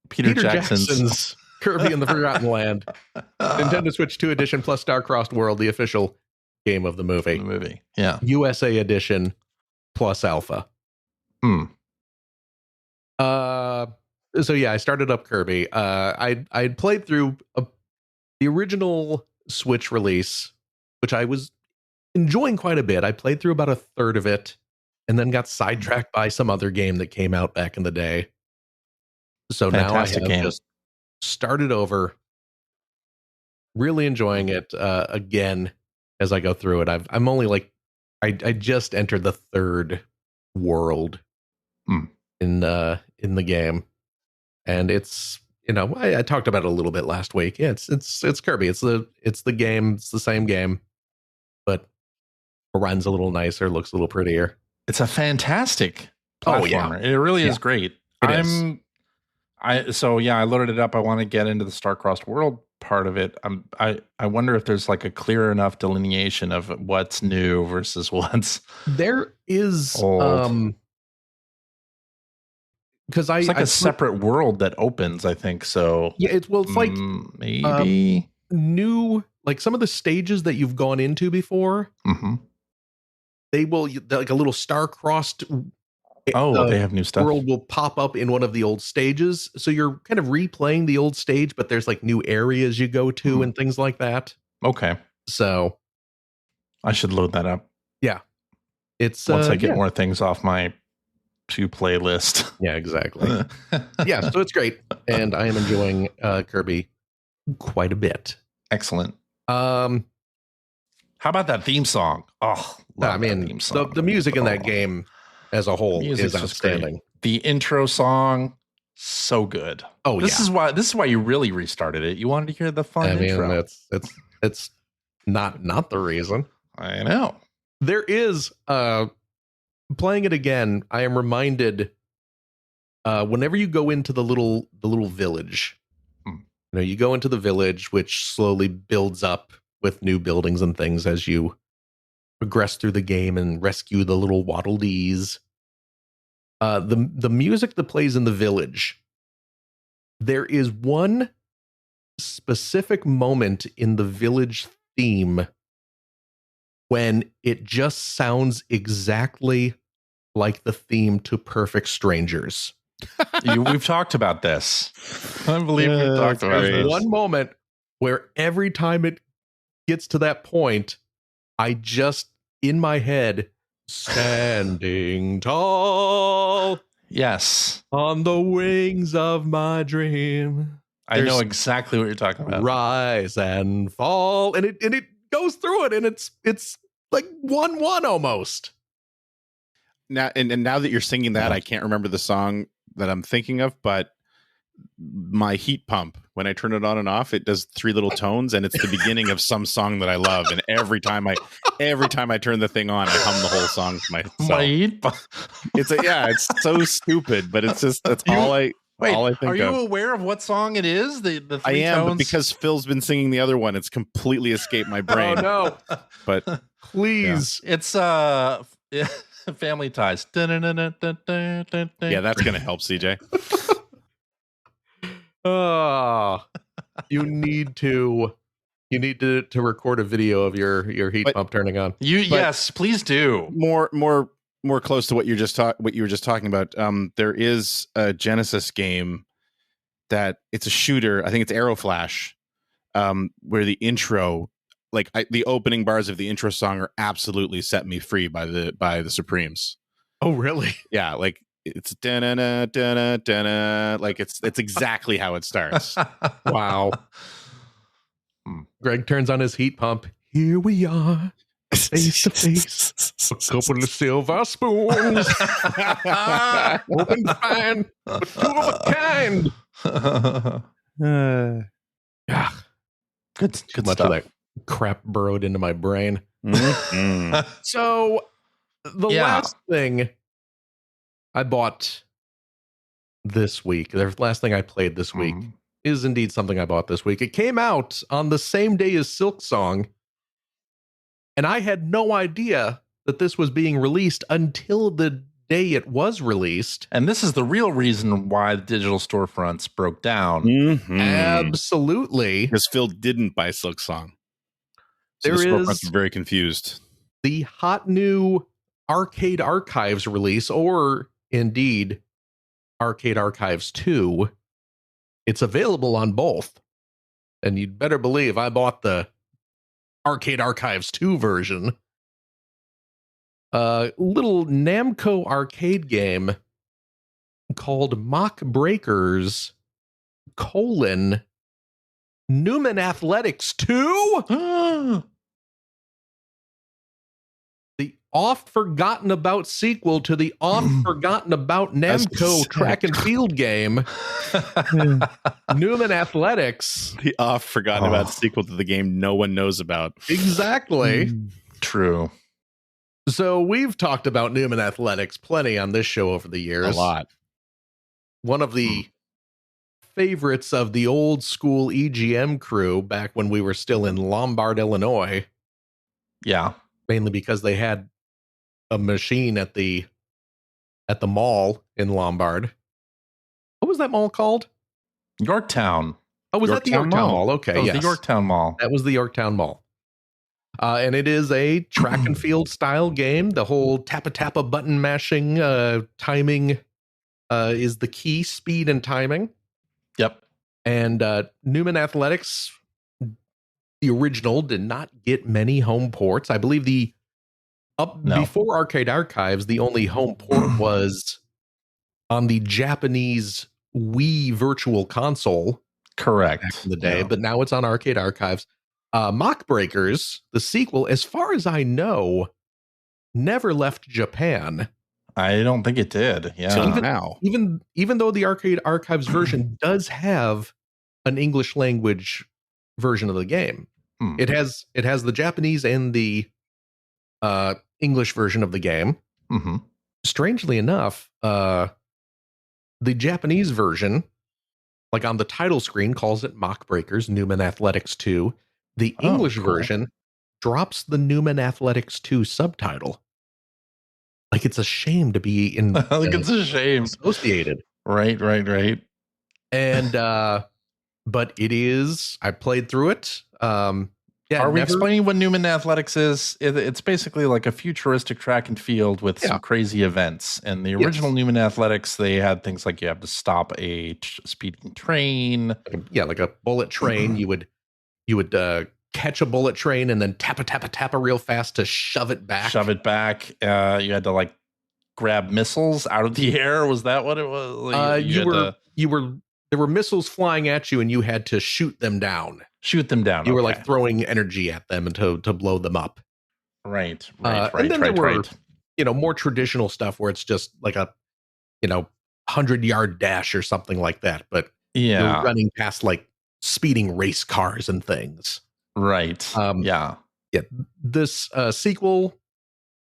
Speaker 1: Peter Jackson's
Speaker 3: Kirby and the Forgotten Land. Nintendo Switch 2 Edition plus Star-Crossed World, the official game of the movie.
Speaker 1: Yeah.
Speaker 3: USA Edition plus Alpha. So yeah, I started up Kirby. I'd played through the original Switch release, which I was enjoying quite a bit. I played through about a third of it and then got sidetracked by some other game that came out back in the day. So
Speaker 1: Fantastic
Speaker 3: now I have just started over, really enjoying it again as I go through it. I'm only like, I just entered the third world in the game, and it's, you know, I talked about it a little bit last week. Yeah, it's Kirby. It's the game. It's the same game, but it runs a little nicer, looks a little prettier.
Speaker 1: It's a fantastic platformer. It really is great.
Speaker 3: I
Speaker 1: loaded it up. I want to get into the star-crossed world part of it. I wonder if there's like a clear enough delineation of what's new versus what's
Speaker 3: there is
Speaker 1: old.
Speaker 3: Because
Speaker 1: it's like a separate world that opens, I think. So
Speaker 3: yeah, it's like
Speaker 1: maybe
Speaker 3: new, like some of the stages that you've gone into before.
Speaker 1: Mm-hmm.
Speaker 3: They're like a little star-crossed.
Speaker 1: They have new stuff.
Speaker 3: World will pop up in one of the old stages, so you're kind of replaying the old stage, but there's like new areas you go to and things like that.
Speaker 1: Okay,
Speaker 3: so
Speaker 1: I should load that up.
Speaker 3: Yeah, it's
Speaker 1: once I get more things off my to playlist.
Speaker 3: Yeah, exactly. Yeah, so it's great, and I am enjoying Kirby quite a bit.
Speaker 1: Excellent. How about that theme song? Oh, theme song.
Speaker 3: The music in that game as a whole is outstanding.
Speaker 1: The intro song, so good.
Speaker 3: Oh,
Speaker 1: this is why you really restarted it. You wanted to hear the fun intro.
Speaker 3: It's not the reason.
Speaker 1: I know.
Speaker 3: There is playing it again, I am reminded whenever you go into the little village, you go into the village, which slowly builds up with new buildings and things as you progress through the game and rescue the little Waddle Dees. The music that plays in the village, there is one specific moment in the village theme when it just sounds exactly like the theme to Perfect Strangers.
Speaker 1: We've talked about this. I believe we've talked about this.
Speaker 3: One moment where every time it gets to that point, I just, in my head, standing tall.
Speaker 1: Yes.
Speaker 3: On the wings of my dream.
Speaker 1: I know exactly what you're talking about.
Speaker 3: Rise and fall. And it goes through it, and it's like 1-1 almost.
Speaker 2: Now and now that you're singing that, I can't remember the song that I'm thinking of, but my heat pump, when I turn it on and off, it does 3 little tones, and it's the beginning of some song that I love. And every time I turn the thing on, I hum the whole song to myself.
Speaker 1: My heat pump.
Speaker 2: It's so stupid, but it's just all I think of.
Speaker 1: Are you aware of what song it is? The 3
Speaker 2: I am,
Speaker 1: tones?
Speaker 2: but because Phil's been singing the other one, it's completely escaped my brain.
Speaker 3: Oh no!
Speaker 2: But
Speaker 3: please,
Speaker 1: it's Family Ties.
Speaker 2: Yeah, that's gonna help, CJ.
Speaker 3: Oh, you need to record a video of your heat pump turning on.
Speaker 1: Yes, please do.
Speaker 2: More close to what you were just talking about. There is a Genesis game that it's a shooter. I think it's Arrow Flash, where the intro, the opening bars of the intro song are absolutely Set Me Free by the Supremes.
Speaker 3: Oh, really?
Speaker 2: Yeah, it's da-na-na, da-na, da-na, it's exactly how it starts.
Speaker 3: Wow. Greg turns on his heat pump. Here we are, face to face, a couple of silver spoons, open to find, but 2 of a kind.
Speaker 1: Yeah, good
Speaker 3: much
Speaker 1: stuff.
Speaker 3: of that crap burrowed into my brain.
Speaker 2: Mm-hmm.
Speaker 3: So the last thing I bought this week, the last thing I played this week, is indeed something I bought this week. It came out on the same day as Silksong, and I had no idea that this was being released until the day it was released.
Speaker 1: And this is the real reason why the digital storefronts broke down.
Speaker 2: Mm-hmm.
Speaker 3: Absolutely.
Speaker 2: Because Phil didn't buy Silksong. So
Speaker 3: there
Speaker 2: the
Speaker 3: is
Speaker 2: storefronts are very confused.
Speaker 3: The hot new Arcade Archives release, or indeed Arcade Archives 2. It's available on both. And you'd better believe I bought the Arcade Archives 2 version. A little Namco arcade game called Mock Breakers, Numan Athletics 2? The oft-forgotten about sequel to the oft-forgotten about Namco track and field game, Numan Athletics.
Speaker 2: The oft-forgotten about sequel to the game no one knows about.
Speaker 3: Exactly.
Speaker 1: True.
Speaker 3: So we've talked about Numan Athletics plenty on this show over the years.
Speaker 2: A lot.
Speaker 3: One of the favorites of the old school EGM crew back when we were still in Lombard, Illinois.
Speaker 1: Yeah.
Speaker 3: Mainly because they had a machine at the mall in Lombard. What was that mall called?
Speaker 1: Yorktown.
Speaker 3: Oh, was that the Yorktown Mall? Okay,
Speaker 1: that was
Speaker 3: yes.
Speaker 1: the Yorktown Mall.
Speaker 3: That was the Yorktown Mall. And it is a track and field style game. The whole tappa button mashing, timing is the key, speed and timing.
Speaker 1: Yep.
Speaker 3: And Numan Athletics, the original, did not get many home ports. I believe before Arcade Archives, the only home port was on the Japanese Wii Virtual Console.
Speaker 1: Correct.
Speaker 3: Back in the day, but now it's on Arcade Archives. Mock Breakers, the sequel, as far as I know, never left Japan.
Speaker 1: I don't think it did. Yeah.
Speaker 3: So even though the Arcade Archives version does have an English language version of the game, it has the Japanese and the English version of the game.
Speaker 1: Mm-hmm.
Speaker 3: Strangely enough, the Japanese version, like on the title screen, calls it Mock Breakers Numan Athletics 2. The English version drops the Numan Athletics 2 subtitle. Like it's a shame to be in.
Speaker 1: Like it's a shame
Speaker 3: associated.
Speaker 1: Right.
Speaker 3: And but it is. I played through it.
Speaker 1: Are we explaining what Numan Athletics is? It's basically like a futuristic track and field with some crazy events. And the original Numan Athletics, they had things like you have to stop a speeding train.
Speaker 3: Like a bullet train. You would catch a bullet train and then tappa real fast to shove it back.
Speaker 1: You had to like grab missiles out of the air. Was that what it was? Like,
Speaker 3: there were missiles flying at you and you had to shoot them down.
Speaker 1: You
Speaker 3: were like throwing energy at them and to blow them up.
Speaker 1: Right.
Speaker 3: And then there were more traditional stuff where it's just like a 100-yard dash or something like that. But you're running past like speeding race cars and things.
Speaker 1: Right.
Speaker 3: This sequel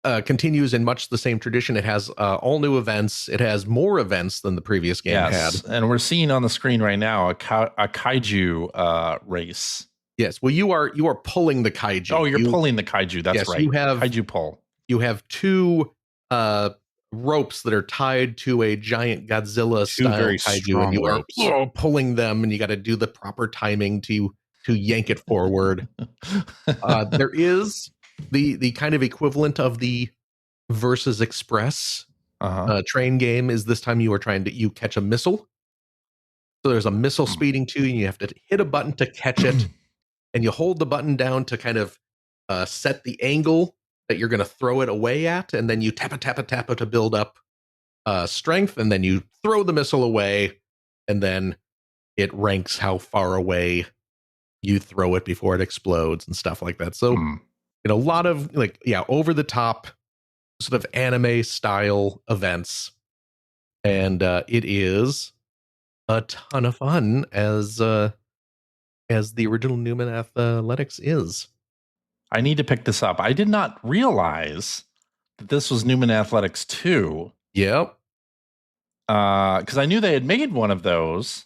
Speaker 3: continues in much the same tradition. It has all new events. It has more events than the previous game had.
Speaker 1: And we're seeing on the screen right now a kaiju race.
Speaker 3: Yes. Well, you are pulling the kaiju.
Speaker 1: Oh, you're pulling the kaiju. That's right.
Speaker 3: You have
Speaker 1: kaiju pull.
Speaker 3: You have two ropes that are tied to a giant Godzilla style kaiju, and you are pulling them, and you got to do the proper timing to yank it forward. There is the kind of equivalent of the Versus Express train game is this time you are you catch a missile. So there's a missile speeding to you, and you have to hit a button to catch it, and you hold the button down to kind of set the angle that you're going to throw it away at, and then you tappa to build up strength, and then you throw the missile away, and then it ranks how far away you throw it before it explodes and stuff like that. So a lot of over the top sort of anime style events, and it is a ton of fun as the original Numan Athletics is.
Speaker 1: I need to pick this up. I did not realize that this was Numan Athletics 2.
Speaker 3: Yep.
Speaker 1: Because I knew they had made one of those,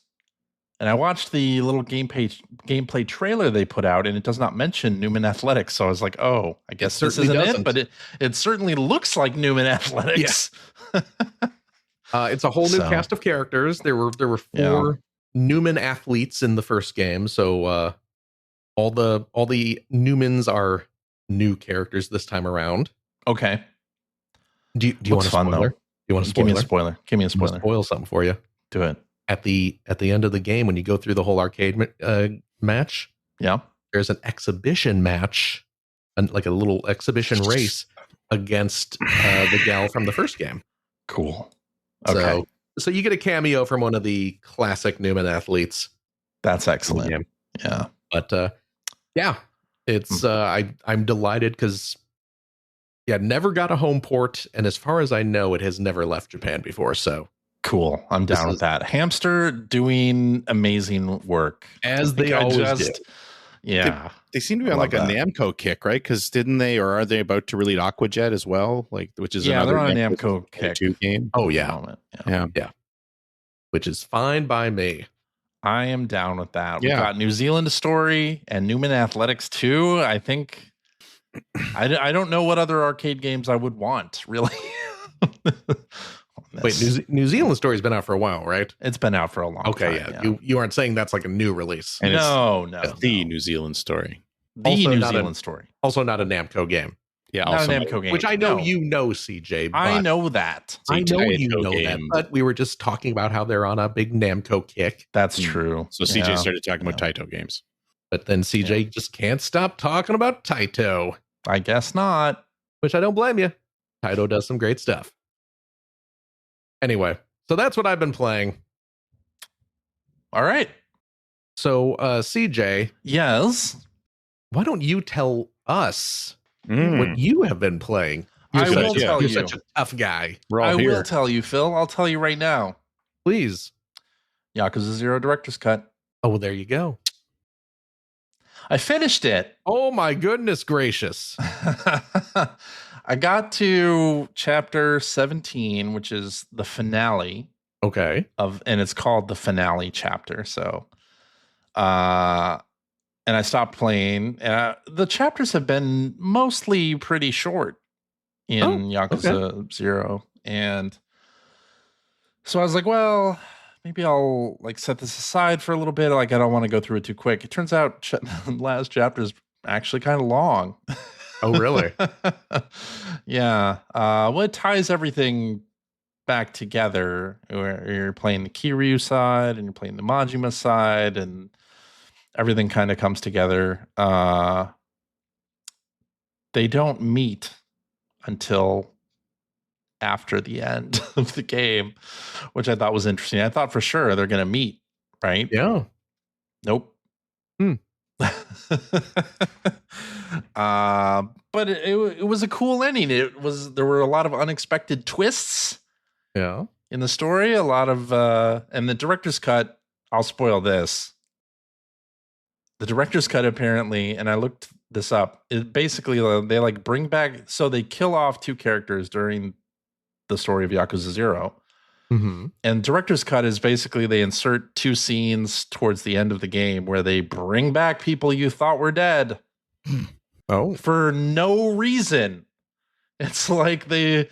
Speaker 1: and I watched the little gameplay trailer they put out, and it does not mention Numan Athletics. So I was like, oh, I guess this isn't it, but it certainly looks like Numan Athletics.
Speaker 3: Yeah. It's a whole new cast of characters. There were 4 Numan athletes in the first game, so all the Numans are new characters this time around.
Speaker 1: Okay.
Speaker 3: Do you want a spoiler? Do you want a spoiler?
Speaker 1: Give me a spoiler.
Speaker 3: Spoil something for you.
Speaker 1: Do it.
Speaker 3: At the end of the game, when you go through the whole arcade match, there's an exhibition match, like a little exhibition race against the gal from the first game.
Speaker 1: Cool. Okay.
Speaker 3: So you get a cameo from one of the classic Numan athletes.
Speaker 1: That's excellent. Yeah.
Speaker 3: But it's I'm delighted because never got a home port, and as far as I know, it has never left Japan before. So
Speaker 1: cool. I'm down with that. Hamster doing amazing work
Speaker 3: as they always do.
Speaker 1: Yeah.
Speaker 2: They seem to be on like a Namco kick, right? Because didn't they, or are they about to release Aquajet as well? Like, which is another
Speaker 1: they're on a Namco kick
Speaker 2: game.
Speaker 3: Oh yeah.
Speaker 2: Yeah.
Speaker 3: Which is fine by me.
Speaker 1: I am down with that. We got New Zealand Story and Numan Athletics 2. I think I don't know what other arcade games I would want, really.
Speaker 3: Wait, New Zealand Story's been out for a while, right?
Speaker 1: It's been out for a long time.
Speaker 3: Okay, yeah. You aren't saying that's like a new release.
Speaker 2: And
Speaker 1: no.
Speaker 2: The New Zealand Story.
Speaker 1: The New Zealand Story.
Speaker 3: Also not a Namco game.
Speaker 2: Yeah,
Speaker 1: not
Speaker 2: also
Speaker 1: a Namco game.
Speaker 3: Which I know you know, CJ.
Speaker 1: I know that.
Speaker 3: I know you know that. But we were just talking about how they're on a big Namco kick.
Speaker 1: That's true.
Speaker 2: So CJ started talking about Taito games.
Speaker 3: But then CJ just can't stop talking about Taito.
Speaker 1: I guess not.
Speaker 3: Which I don't blame you. Taito does some great stuff. Anyway, so that's what I've been playing.
Speaker 1: All right.
Speaker 3: So, CJ.
Speaker 1: Yes.
Speaker 3: Why don't you tell us what you have been playing?
Speaker 1: I will tell you.
Speaker 3: You're such a tough guy.
Speaker 1: I will tell you, Phil. I'll tell you right now.
Speaker 3: Please.
Speaker 1: Yakuza 0 Director's Cut.
Speaker 3: Oh, well, there you go.
Speaker 1: I finished it.
Speaker 3: Oh, my goodness gracious.
Speaker 1: I got to chapter 17, which is the finale.
Speaker 3: Okay.
Speaker 1: And it's called the finale chapter. So, and I stopped playing. The chapters have been mostly pretty short in Yakuza 0. And so I was like, well, maybe I'll like set this aside for a little bit. Like, I don't want to go through it too quick. It turns out the last chapter is actually kind of long.
Speaker 3: Oh, really?
Speaker 1: Yeah. Well, it ties everything back together. Where you're playing the Kiryu side and you're playing the Majima side, and everything kind of comes together. They don't meet until after the end of the game, which I thought was interesting. I thought for sure they're going to meet, right?
Speaker 3: Yeah.
Speaker 1: Nope. But it was a cool ending. There were a lot of unexpected twists.
Speaker 3: Yeah.
Speaker 1: In the story, a lot of and the director's cut. I'll spoil this. The director's cut apparently, and I looked this up. It basically they like bring back, so they kill off two characters during the story of Yakuza 0.
Speaker 3: Mm-hmm.
Speaker 1: And director's cut is basically they insert two scenes towards the end of the game where they bring back people you thought were dead. For no reason. It's like they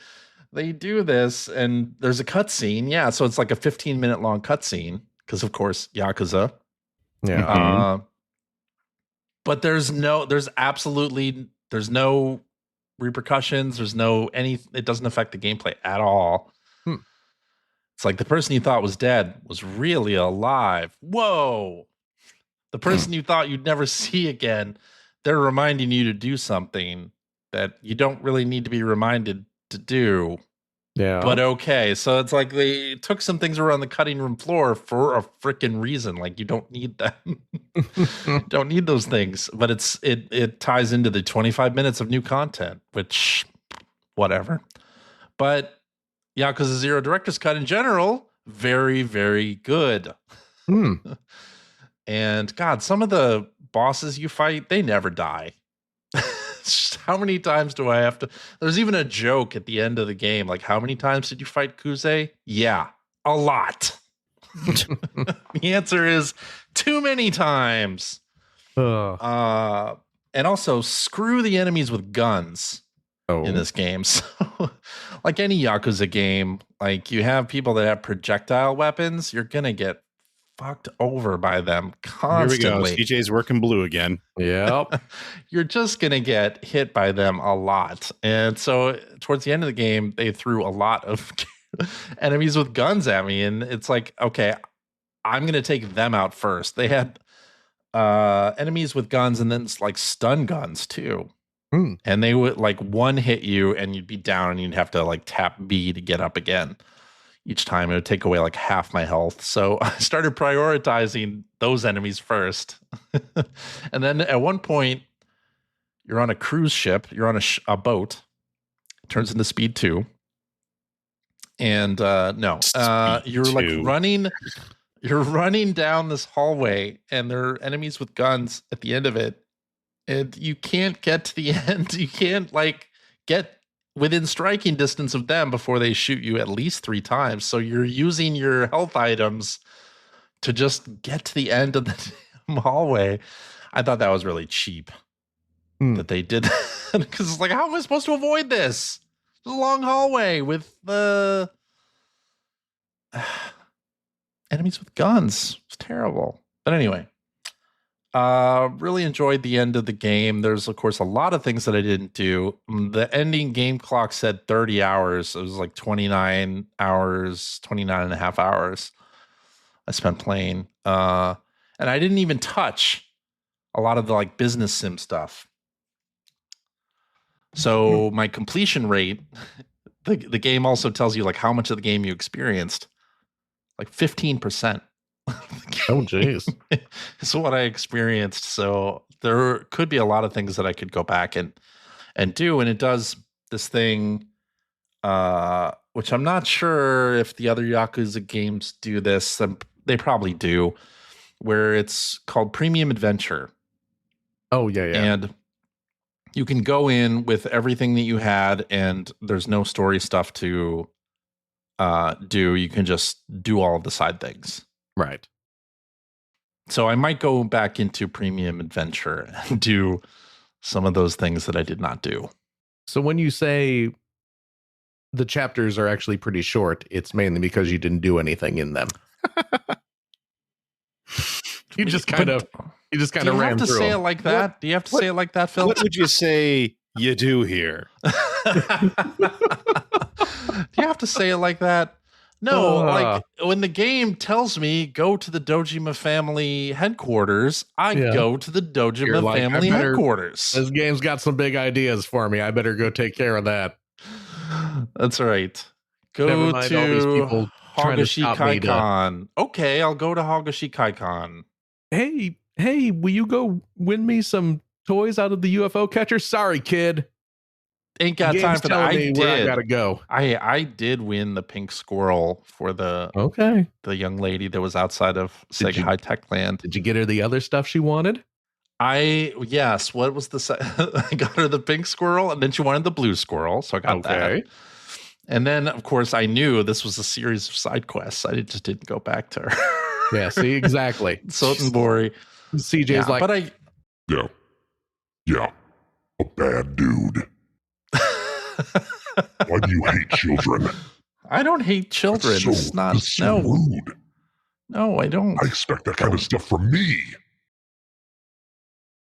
Speaker 1: do this and there's a cutscene. Yeah, so it's like a 15-minute long cutscene because of course Yakuza.
Speaker 3: Yeah.
Speaker 1: But there's no repercussions. There's no it doesn't affect the gameplay at all. It's like the person you thought was dead was really alive. Whoa. The person you thought you'd never see again, they're reminding you to do something that you don't really need to be reminded to do.
Speaker 3: Yeah.
Speaker 1: But okay. So it's like they took some things around the cutting room floor for a freaking reason. Like you don't need them. Don't need those things. But it ties into the 25 minutes of new content, which whatever. But Yakuza 0 Director's Cut in general, very, very good. And God, some of the bosses you fight, they never die. How many times do I have to? There's even a joke at the end of the game. Like, how many times did you fight Kuze? Yeah, a lot. The answer is too many times. And also, screw the enemies with guns. In this game. So like any Yakuza game, like you have people that have projectile weapons, you're gonna get fucked over by them constantly.
Speaker 2: Here we go. CJ's working blue again.
Speaker 3: Yep.
Speaker 1: You're just gonna get hit by them a lot. And so towards the end of the game, they threw a lot of enemies with guns at me. And it's like, okay, I'm gonna take them out first. They had enemies with guns and then like stun guns too. And they would like one hit you and you'd be down and you'd have to like tap B to get up again. Each time it would take away like half my health. So I started prioritizing those enemies first. And then at one point you're on a cruise ship, you're on a boat. It turns into Speed 2. And you're like running. You're running down this hallway, and there are enemies with guns at the end of it, and you can't get to the end. You can't like get within striking distance of them before they shoot you at least 3 times. So you're using your health items to just get to the end of the damn hallway. I thought that was really cheap that they did that, because it's like, how am I supposed to avoid this? It's a long hallway with the enemies with guns. It's terrible. But anyway, really enjoyed the end of the game. There's, of course, a lot of things that I didn't do. The ending game clock said 30 hours. It was like 29 hours, 29 and a half hours I spent playing. And I didn't even touch a lot of the like business sim stuff. So my completion rate, the game also tells you like how much of the game you experienced. Like 15%.
Speaker 3: Oh, jeez.
Speaker 1: Is what I experienced. So there could be a lot of things that I could go back and do. And it does this thing, which I'm not sure if the other Yakuza games do this. They probably do, where it's called Premium Adventure.
Speaker 3: Oh, yeah.
Speaker 1: And you can go in with everything that you had, and there's no story stuff to do. You can just do all of the side things.
Speaker 3: Right.
Speaker 1: So I might go back into Premium Adventure and do some of those things that I did not do.
Speaker 3: So when you say the chapters are actually pretty short, it's mainly because you didn't do anything in them. You just kind of ran through. Do you have
Speaker 1: to say it like that? Do you have to say it like that, Phil?
Speaker 2: What would you say you do here?
Speaker 1: Do you have to say it like that? No, like when the game tells me go to the Dojima family headquarters, I go to the Dojima family headquarters.
Speaker 3: This game's got some big ideas for me. I better go take care of that.
Speaker 1: That's right. Go to Hagashi Kaikon. Okay, I'll go to Hagashi Kaikon.
Speaker 3: Hey, will you go win me some toys out of the UFO catcher? Sorry, kid.
Speaker 1: Ain't got time for that. I
Speaker 3: gotta go.
Speaker 1: I did win the pink squirrel for the young lady that was outside of Sega High Tech Land.
Speaker 3: Did you get her the other stuff she wanted?
Speaker 1: Yes. What was I got her the pink squirrel, and then she wanted the blue squirrel, so I got that. And then, of course, I knew this was a series of side quests. I just didn't go back to her.
Speaker 3: Yeah. See, exactly.
Speaker 1: Sotenbori.
Speaker 3: CJ's like,
Speaker 1: but
Speaker 4: yeah, a bad dude. Why do you hate children?
Speaker 1: I don't hate children. It's so
Speaker 4: rude.
Speaker 1: No, I don't.
Speaker 4: I expect that kind of stuff from me.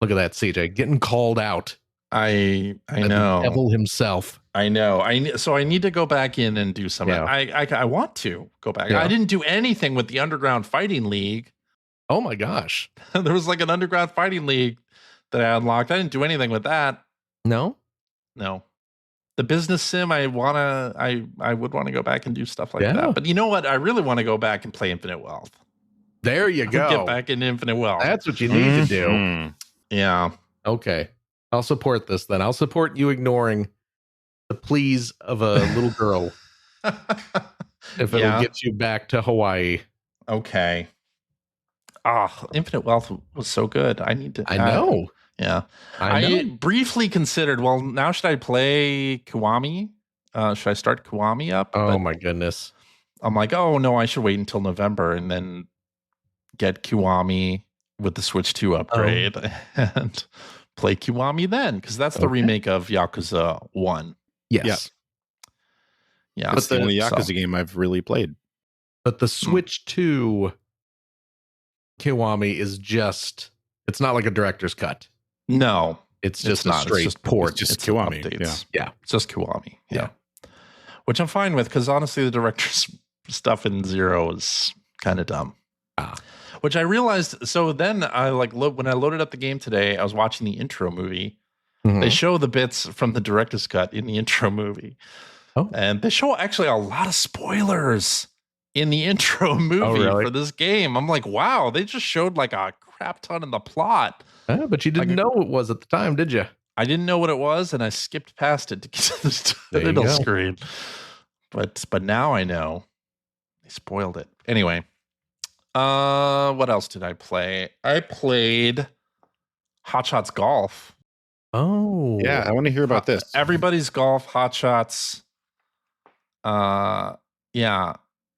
Speaker 3: Look at that, CJ, getting called out.
Speaker 1: I know.
Speaker 3: The devil himself.
Speaker 1: I know. So I need to go back in and do something. Yeah. I want to go back. Yeah. I didn't do anything with the Underground Fighting League.
Speaker 3: Oh my gosh.
Speaker 1: There was like an Underground Fighting League that I unlocked. I didn't do anything with that.
Speaker 3: No.
Speaker 1: The business sim, I would want to go back and do stuff like that. But you know what? I really want to go back and play Infinite Wealth.
Speaker 3: There you go.
Speaker 1: Get back in Infinite Wealth.
Speaker 3: That's what you need to do.
Speaker 1: Yeah.
Speaker 3: Okay. I'll support this then. I'll support you ignoring the pleas of a little girl if it'll get you back to Hawaii.
Speaker 1: Okay. Infinite Wealth was so good. I
Speaker 3: know.
Speaker 1: Yeah. I briefly considered, well, now should I play Kiwami? Should I start Kiwami up?
Speaker 3: Oh, my goodness.
Speaker 1: I'm like, oh, no, I should wait until November and then get Kiwami with the Switch 2 upgrade and play Kiwami then, because that's the remake of Yakuza 1.
Speaker 3: Yes.
Speaker 1: Yeah.
Speaker 2: That's the only Yakuza game I've really played.
Speaker 3: But the Switch 2 Kiwami is it's not like a director's cut.
Speaker 1: No,
Speaker 3: it's just a straight port.
Speaker 2: It's just Kiwami.
Speaker 1: Yeah. It's just Kiwami. Yeah. Which I'm fine with, because honestly, the director's stuff in Zero is kind of dumb. Which I realized. So then I when I loaded up the game today, I was watching the intro movie. Mm-hmm. They show the bits from the director's cut in the intro movie. And they show actually a lot of spoilers in the intro movie for this game. I'm like, wow, they just showed like a crap ton in the plot.
Speaker 3: But you didn't know what it was at the time, did you?
Speaker 1: I didn't know what it was, and I skipped past it to get to the title screen. But now I know. They spoiled it. Anyway, What else did I play? I played Hot Shots Golf.
Speaker 3: Oh.
Speaker 2: Yeah, I want to hear about this.
Speaker 1: Everybody's Golf, Hot Shots. Yeah.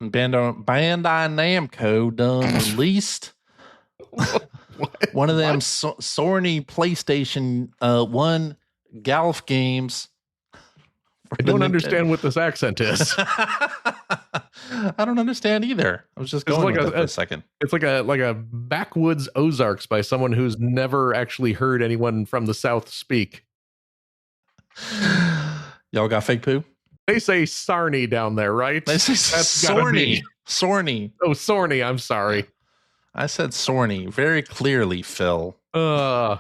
Speaker 1: Bandai Namco done released one of them Sony PlayStation 1 golf games.
Speaker 3: I don't understand what this accent is.
Speaker 1: I don't understand either. I was just going with it for a second.
Speaker 3: It's like a backwoods Ozarks by someone who's never actually heard anyone from the South speak.
Speaker 1: Y'all got fake poo?
Speaker 3: They say Sarny down there, right?
Speaker 1: They say Sorny. Sorny.
Speaker 3: Oh, Sorny. I'm sorry.
Speaker 1: I said Sorny very clearly, Phil. And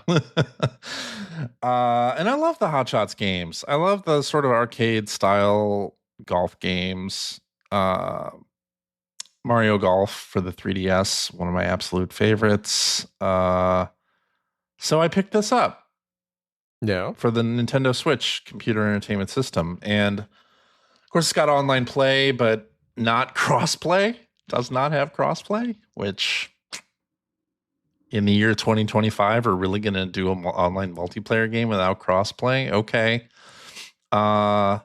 Speaker 1: I love the Hot Shots games. I love the sort of arcade style golf games. Mario Golf for the 3DS, one of my absolute favorites. So I picked this up.
Speaker 3: Yeah.
Speaker 1: For the Nintendo Switch computer entertainment system. And of course it's got online play, but not crossplay. Does not have crossplay, which in the year 2025 we're really going to do an online multiplayer game without crossplay. Okay. And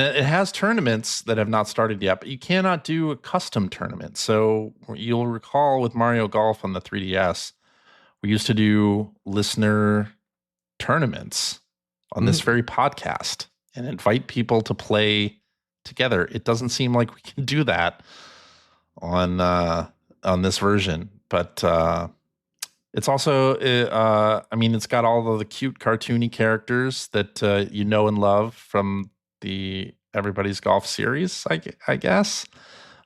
Speaker 1: it has tournaments that have not started yet, but you cannot do a custom tournament. So you'll recall with Mario Golf on the 3DS, we used to do listener tournaments on this very podcast and invite people to play together. It doesn't seem like we can do that on this version, but it's also it's got all of the cute cartoony characters that you know and love from the Everybody's Golf series. I guess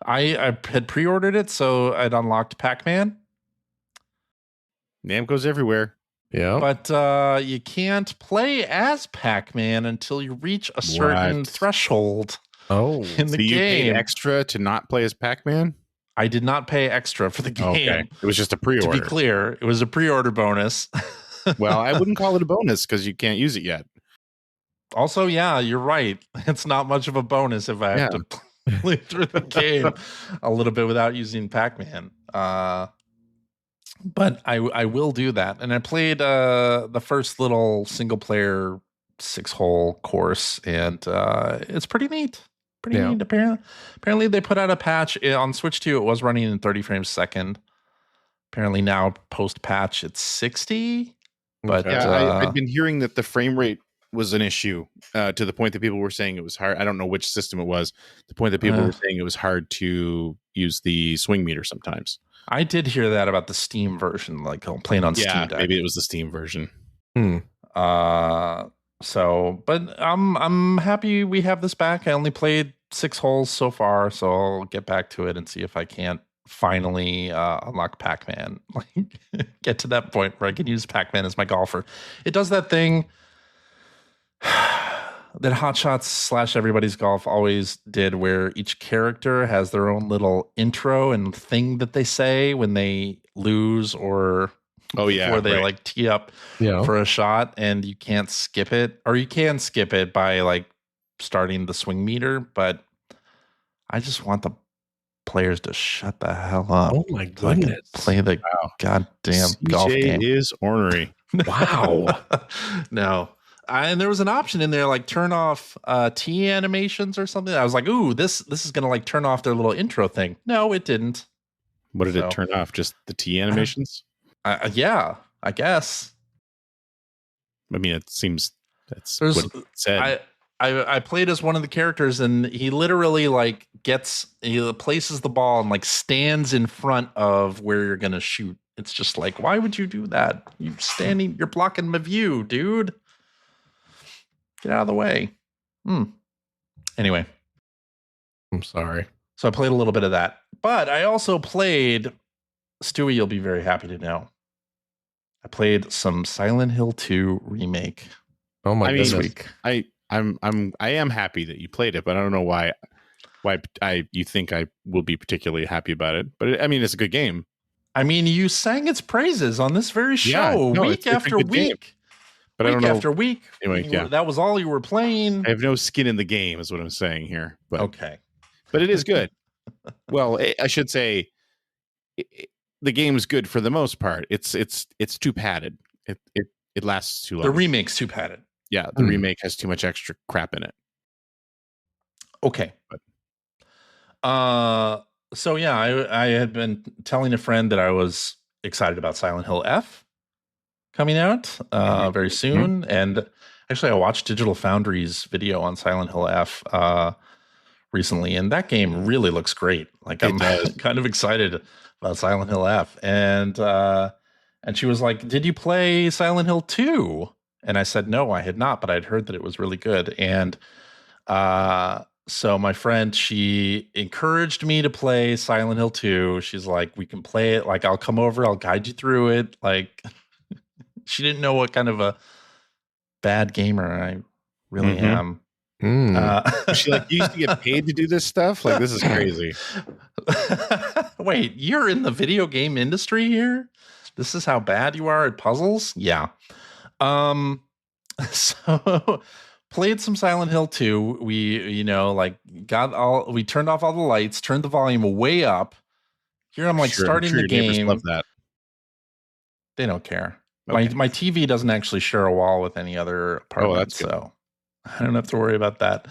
Speaker 1: I had pre-ordered it, so I'd unlocked Pac-Man.
Speaker 2: Namco's everywhere.
Speaker 3: Yeah.
Speaker 1: But you can't play as Pac-Man until you reach a certain threshold.
Speaker 3: Oh.
Speaker 1: In the game.
Speaker 2: You paid extra to not play as Pac-Man?
Speaker 1: I did not pay extra for the game.
Speaker 2: Okay. It was just a pre-order.
Speaker 1: To be clear, it was a pre-order bonus.
Speaker 2: Well, I wouldn't call it a bonus because you can't use it yet.
Speaker 1: Also, yeah, you're right. It's not much of a bonus if I have to play through the game a little bit without using Pac-Man. But I will do that. And I played the first little single player 6-hole course, and it's pretty neat. Pretty neat. Apparently they put out a patch on Switch 2. It was running in 30 frames a second. Apparently now post patch it's 60. But
Speaker 2: I've been hearing that the frame rate was an issue to the point that people were saying it was hard. I don't know which system it was. The point that people were saying it was hard to use the swing meter sometimes.
Speaker 1: I did hear that about the Steam version, like playing on Steam Deck.
Speaker 2: Maybe it was the Steam version.
Speaker 1: So, but I'm happy we have this back. I only played 6 holes so far, so I'll get back to it and see if I can't finally unlock Pac-Man. Like, get to that point where I can use Pac-Man as my golfer. It does that thing that Hot Shots / Everybody's Golf always did, where each character has their own little intro and thing that they say when they lose or before they like tee up for a shot, and you can't skip it, or you can skip it by like starting the swing meter. But I just want the players to shut the hell up.
Speaker 3: Oh my goodness!
Speaker 1: Play the goddamn golf game.
Speaker 2: Is ornery.
Speaker 1: Wow. No. And there was an option in there, like turn off T animations or something. I was like, ooh, this is going to like turn off their little intro thing. No, it didn't.
Speaker 2: What did it turn off? Just the T animations?
Speaker 1: Yeah, I guess.
Speaker 2: I mean, it seems that's what it said.
Speaker 1: I played as one of the characters, and he literally like he places the ball and like stands in front of where you're going to shoot. It's just like, why would you do that? You're blocking my view, dude. Get out of the way. Anyway.
Speaker 3: I'm sorry.
Speaker 1: So I played a little bit of that. But I also played, Stewie, you'll be very happy to know, I played some Silent Hill 2 Remake.
Speaker 3: Oh my goodness.
Speaker 1: This week.
Speaker 2: I am happy that you played it, but I don't know why you think I will be particularly happy about it. But it's a good game.
Speaker 1: I mean, you sang its praises on this very show week after week.
Speaker 2: Game. But
Speaker 1: week
Speaker 2: I don't know.
Speaker 1: After week.
Speaker 2: Anyway,
Speaker 1: that was all you were playing.
Speaker 2: I have no skin in the game, is what I'm saying here. But
Speaker 1: okay.
Speaker 2: But it is good. Well, I should say the game's good for the most part. It's too padded. It lasts too long.
Speaker 1: The remake's too padded.
Speaker 2: Yeah, the remake has too much extra crap in it.
Speaker 1: Okay. So yeah, I had been telling a friend that I was excited about Silent Hill F coming out very soon, and actually I watched Digital Foundry's video on Silent Hill F recently, and that game really looks great. Like I'm kind of excited about Silent Hill F, and she was like, "Did you play Silent Hill 2?" And I said, "No, I had not, but I'd heard that it was really good." And so my friend, she encouraged me to play Silent Hill 2. She's like, "We can play it. Like, I'll come over. I'll guide you through it." Like, she didn't know what kind of a bad gamer I really am.
Speaker 2: She like, you used to get paid to do this stuff? Like, this is crazy.
Speaker 1: Wait, you're in the video game industry here? This is how bad you are at puzzles? Yeah. So played some Silent Hill 2. We, we turned off all the lights, turned the volume way up. Here I'm like starting the game.
Speaker 2: Love that.
Speaker 1: They don't care. Okay. My TV doesn't actually share a wall with any other apartment, so I don't have to worry about that.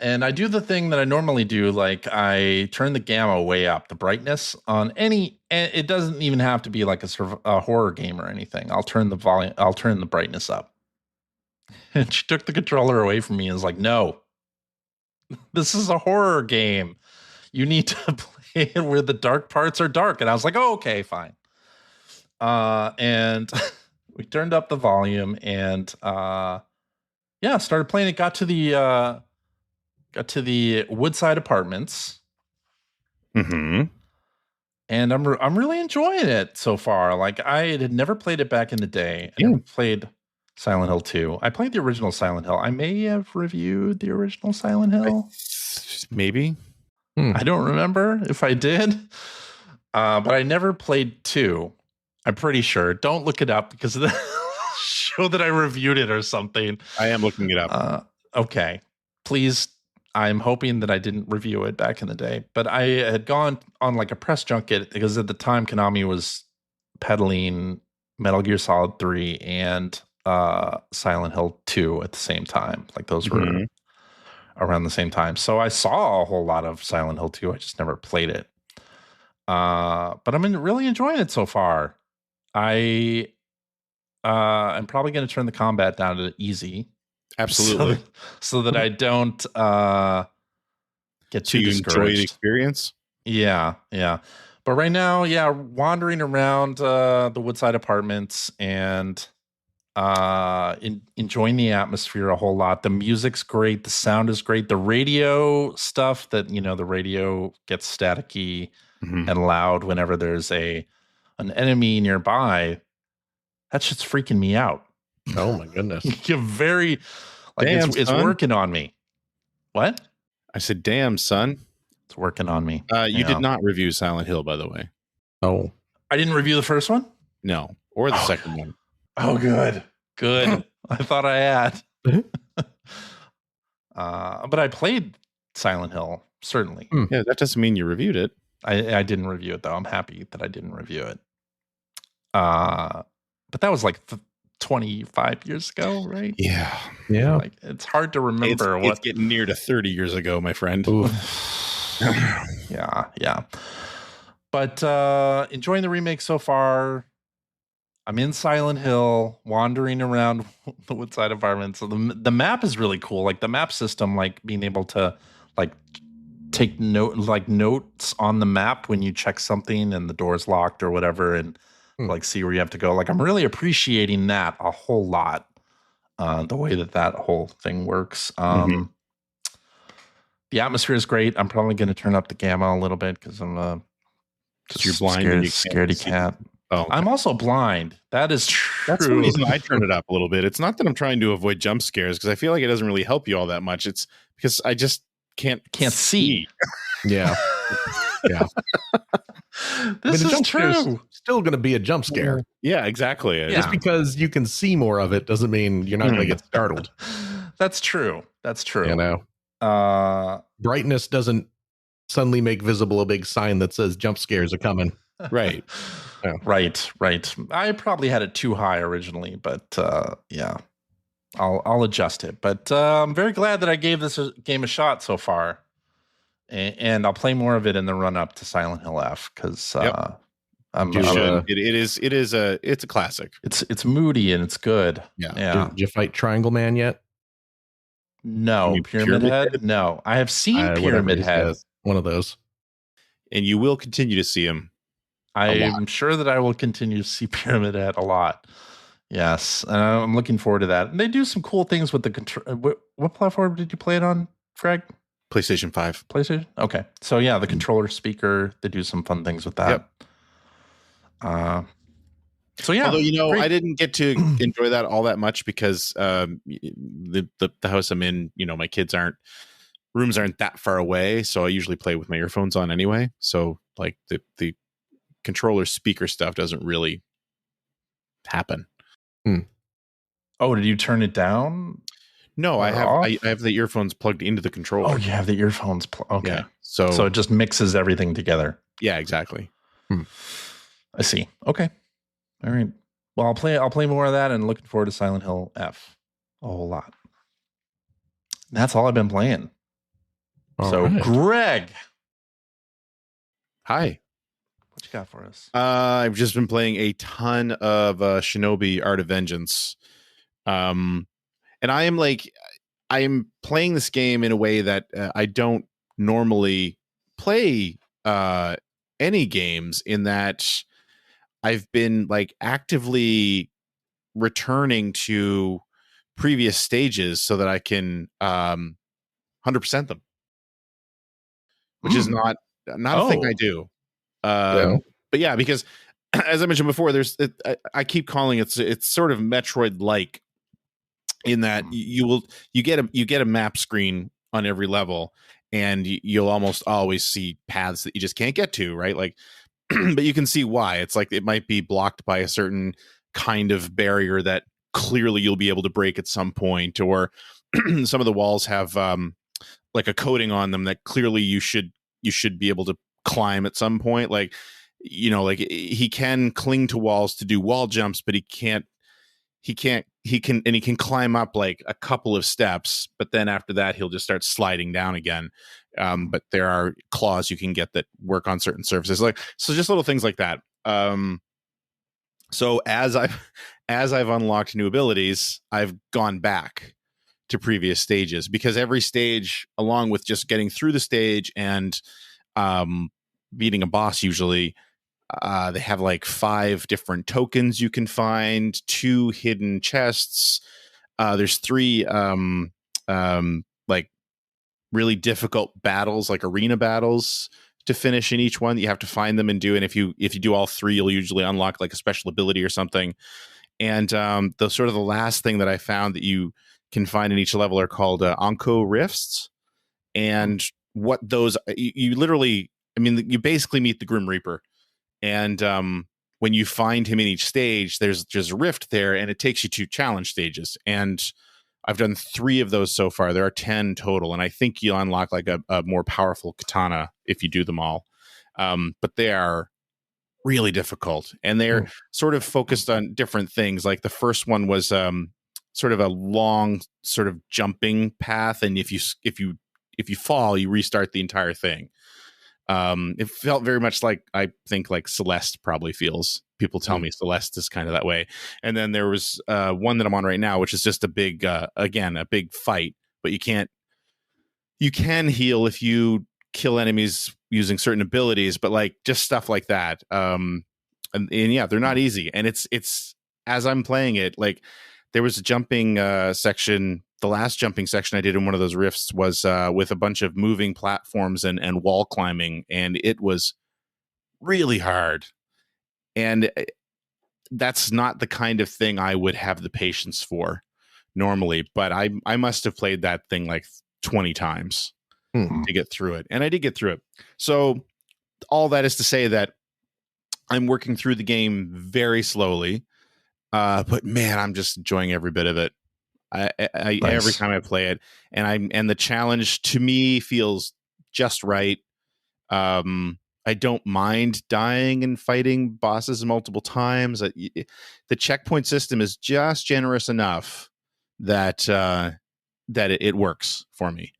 Speaker 1: And I do the thing that I normally do, like I turn the gamma way up, the brightness on any. It doesn't even have to be like a horror game or anything. I'll turn the volume. I'll turn the brightness up. And she took the controller away from me and was like, "No, this is a horror game. You need to play it where the dark parts are dark." And I was like, "Oh, okay, fine." And we turned up the volume and started playing it. Got to the Woodside Apartments.
Speaker 2: Mm-hmm.
Speaker 1: And I'm really enjoying it so far. Like I had never played it back in the day. I never played Silent Hill 2. I played the original Silent Hill. I may have reviewed the original Silent Hill.
Speaker 2: Maybe.
Speaker 1: I don't remember if I did. But I never played 2. I'm pretty sure. Don't look it up because of the show that I reviewed it or something.
Speaker 2: I am looking it up.
Speaker 1: Okay. Please. I'm hoping that I didn't review it back in the day. But I had gone on like a press junket because at the time Konami was peddling Metal Gear Solid 3 and Silent Hill 2 at the same time. Like those were around the same time. So I saw a whole lot of Silent Hill 2. I just never played it. But I'm really enjoying it so far. I'm probably going to turn the combat down to easy.
Speaker 2: Absolutely.
Speaker 1: So that I don't get too discouraged.
Speaker 2: Enjoy the experience?
Speaker 1: Yeah. But right now, wandering around the Woodside Apartments and enjoying the atmosphere a whole lot. The music's great. The sound is great. The radio stuff that, the radio gets staticky and loud whenever there's an enemy nearby. That shit's freaking me out.
Speaker 3: Oh my goodness.
Speaker 1: You're very it's working on me. What?
Speaker 2: I said, "Damn, son."
Speaker 1: It's working on me.
Speaker 2: You did not review Silent Hill, by the way.
Speaker 3: Oh.
Speaker 1: I didn't review the first one?
Speaker 2: No. Or the second one.
Speaker 1: Oh, good. I thought I had. But I played Silent Hill, certainly.
Speaker 2: Yeah, that doesn't mean you reviewed it.
Speaker 1: I didn't review it, though. I'm happy that I didn't review it. But that was like 25 years ago, right?
Speaker 2: Yeah.
Speaker 1: Like it's hard to remember.
Speaker 2: It's getting near to 30 years ago, my friend.
Speaker 1: Yeah. But enjoying the remake so far. I'm in Silent Hill, wandering around the Woodside Apartments. So the map is really cool. Like the map system, like being able to like take notes on the map when you check something and the door's locked or whatever, and like see where you have to go. Like I'm really appreciating that a whole lot. The way that whole thing works. The atmosphere is great. I'm probably going to turn up the gamma a little bit because I'm
Speaker 2: you're blind and you
Speaker 1: scaredy cat.
Speaker 2: Oh, okay.
Speaker 1: I'm also blind. That is true.
Speaker 2: That's the reason I turn it up a little bit. It's not that I'm trying to avoid jump scares because I feel like it doesn't really help you all that much. It's because I just can't
Speaker 1: see.
Speaker 3: Yeah.
Speaker 1: This is true.
Speaker 3: Still going to be a jump scare.
Speaker 2: Yeah, exactly.
Speaker 3: Just because you can see more of it doesn't mean you're not going to get startled.
Speaker 1: That's true.
Speaker 3: Brightness doesn't suddenly make visible a big sign that says jump scares are coming.
Speaker 2: Right.
Speaker 3: Yeah.
Speaker 1: Right. I probably had it too high originally, but yeah, I'll adjust it. But I'm very glad that I gave this game a shot so far, and I'll play more of it in the run up to Silent Hill F because
Speaker 2: You should. It's a classic.
Speaker 1: It's moody and it's good.
Speaker 2: Yeah.
Speaker 3: Did you fight Triangle Man yet?
Speaker 1: No, Pyramid Head. No, I have seen Pyramid Head.
Speaker 3: One of those,
Speaker 2: and you will continue to see him.
Speaker 1: I'm sure that I will continue to see Pyramid Head a lot. Yes, and I'm looking forward to that. And they do some cool things with the control. What platform did you play it on, Greg?
Speaker 2: PlayStation 5.
Speaker 1: PlayStation? Okay. So yeah, the controller speaker, they do some fun things with that. Yep. So yeah.
Speaker 2: Although, I didn't get to enjoy that all that much because the house I'm in, my rooms aren't that far away, so I usually play with my earphones on anyway. So like the controller speaker stuff doesn't really happen.
Speaker 1: Oh, did you turn it down?
Speaker 2: No, I have the earphones plugged into the controller.
Speaker 1: Oh, you have the earphones. Okay.
Speaker 2: Yeah.
Speaker 1: So it just mixes everything together.
Speaker 2: Yeah, exactly.
Speaker 1: I see. Okay. All right. Well, I'll play more of that, and looking forward to Silent Hill F a whole lot. That's all I've been playing. All right. Greg.
Speaker 2: Hi.
Speaker 1: What you got for us?
Speaker 2: I've just been playing a ton of Shinobi Art of Vengeance. And I am playing this game in a way that I don't normally play any games, in that I've been actively returning to previous stages so that I can 100% them, which is not a thing I do. But yeah, because as I mentioned before, I keep calling it's sort of Metroid-like, in that you get a map screen on every level, and you'll almost always see paths that you just can't get to, right? But you can see why. It's like it might be blocked by a certain kind of barrier that clearly you'll be able to break at some point, or some of the walls have a coating on them that clearly you should be able to climb at some point. He can cling to walls to do wall jumps, but he can climb up a couple of steps, but then after that he'll just start sliding down again. But there are claws you can get that work on certain surfaces, so just little things like that. So as I've unlocked new abilities, I've gone back to previous stages, because every stage, along with just getting through the stage and beating a boss, usually they have 5 different tokens you can find, 2 hidden chests. There's 3 really difficult battles, arena battles, to finish in each one. You have to find them and do. And if you do all 3, you'll usually unlock a special ability or something. And the last thing that I found that you can find in each level are called Onko Rifts. And what those you literally, you basically meet the Grim Reaper. And when you find him in each stage, there's just a rift there, and it takes you to challenge stages. And I've done 3 of those so far. There are 10 total, and I think you'll unlock a more powerful katana if you do them all. But they are really difficult, and they're sort of focused on different things. The first one was sort of a long sort of jumping path, and if you fall, you restart the entire thing. It felt very much I think Celeste probably feels. People tell me Celeste is kind of that way. And then there was one that I'm on right now, which is just a big, a big fight, but you can heal if you kill enemies using certain abilities, but just stuff like that. And yeah, they're not easy. And it's as I'm playing it, there was a jumping section. The last jumping section I did in one of those rifts was with a bunch of moving platforms and wall climbing, and it was really hard. And that's not the kind of thing I would have the patience for normally, but I must have played that thing 20 times to get through it. And I did get through it. So all that is to say that I'm working through the game very slowly, but man, I'm just enjoying every bit of it. Nice. Every time I play it, and the challenge to me feels just right. I I don't mind dying and fighting bosses multiple times. The checkpoint system is just generous enough that it works for me.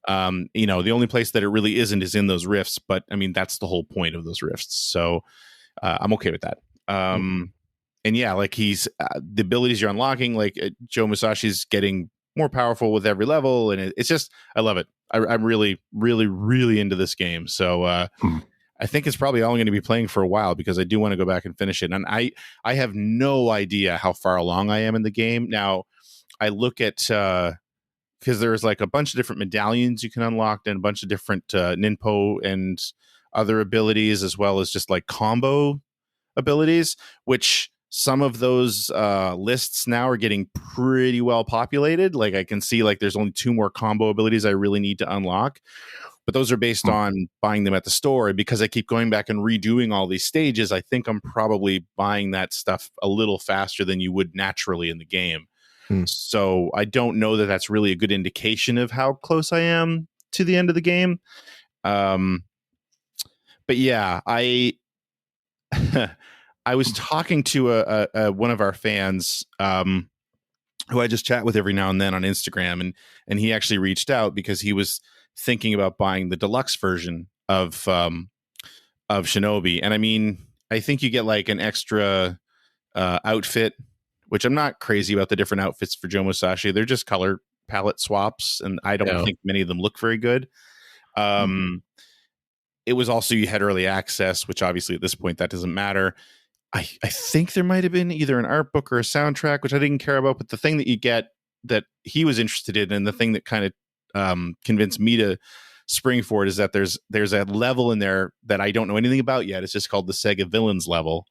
Speaker 2: The only place that it really isn't is in those rifts, but I mean that's the whole point of those rifts. So I'm okay with that. And yeah, like he's the abilities you're unlocking, like Joe Musashi's getting more powerful with every level, and it's just I love it. I'm really, really, really into this game. So I think it's probably all I'm going to be playing for a while because I do want to go back and finish it. And I have no idea how far along I am in the game. Now, I look at because there's like a bunch of different medallions you can unlock and a bunch of different ninpo and other abilities, as well as just like combo abilities, which some of those lists now are getting pretty well populated. Like I can see like there's only 2 more combo abilities I really need to unlock. But those are based on buying them at the store. And because I keep going back and redoing all these stages, I think I'm probably buying that stuff a little faster than you would naturally in the game. So I don't know that that's really a good indication of how close I am to the end of the game. But yeah, I was talking to one of our fans who I just chat with every now and then on Instagram, and he actually reached out because he was thinking about buying the deluxe version of Shinobi. And I mean, I think you get like an extra outfit, which I'm not crazy about the different outfits for Joe Musashi. They're just color palette swaps, and I don't think many of them look very good. It was also you had early access, which obviously at this point that doesn't matter. I think there might have been either an art book or a soundtrack, which I didn't care about, but the thing that you get that he was interested in, and the thing that kind of convinced me to spring for it, is that there's a level in there that I don't know anything about yet. It's just called the Sega Villains level.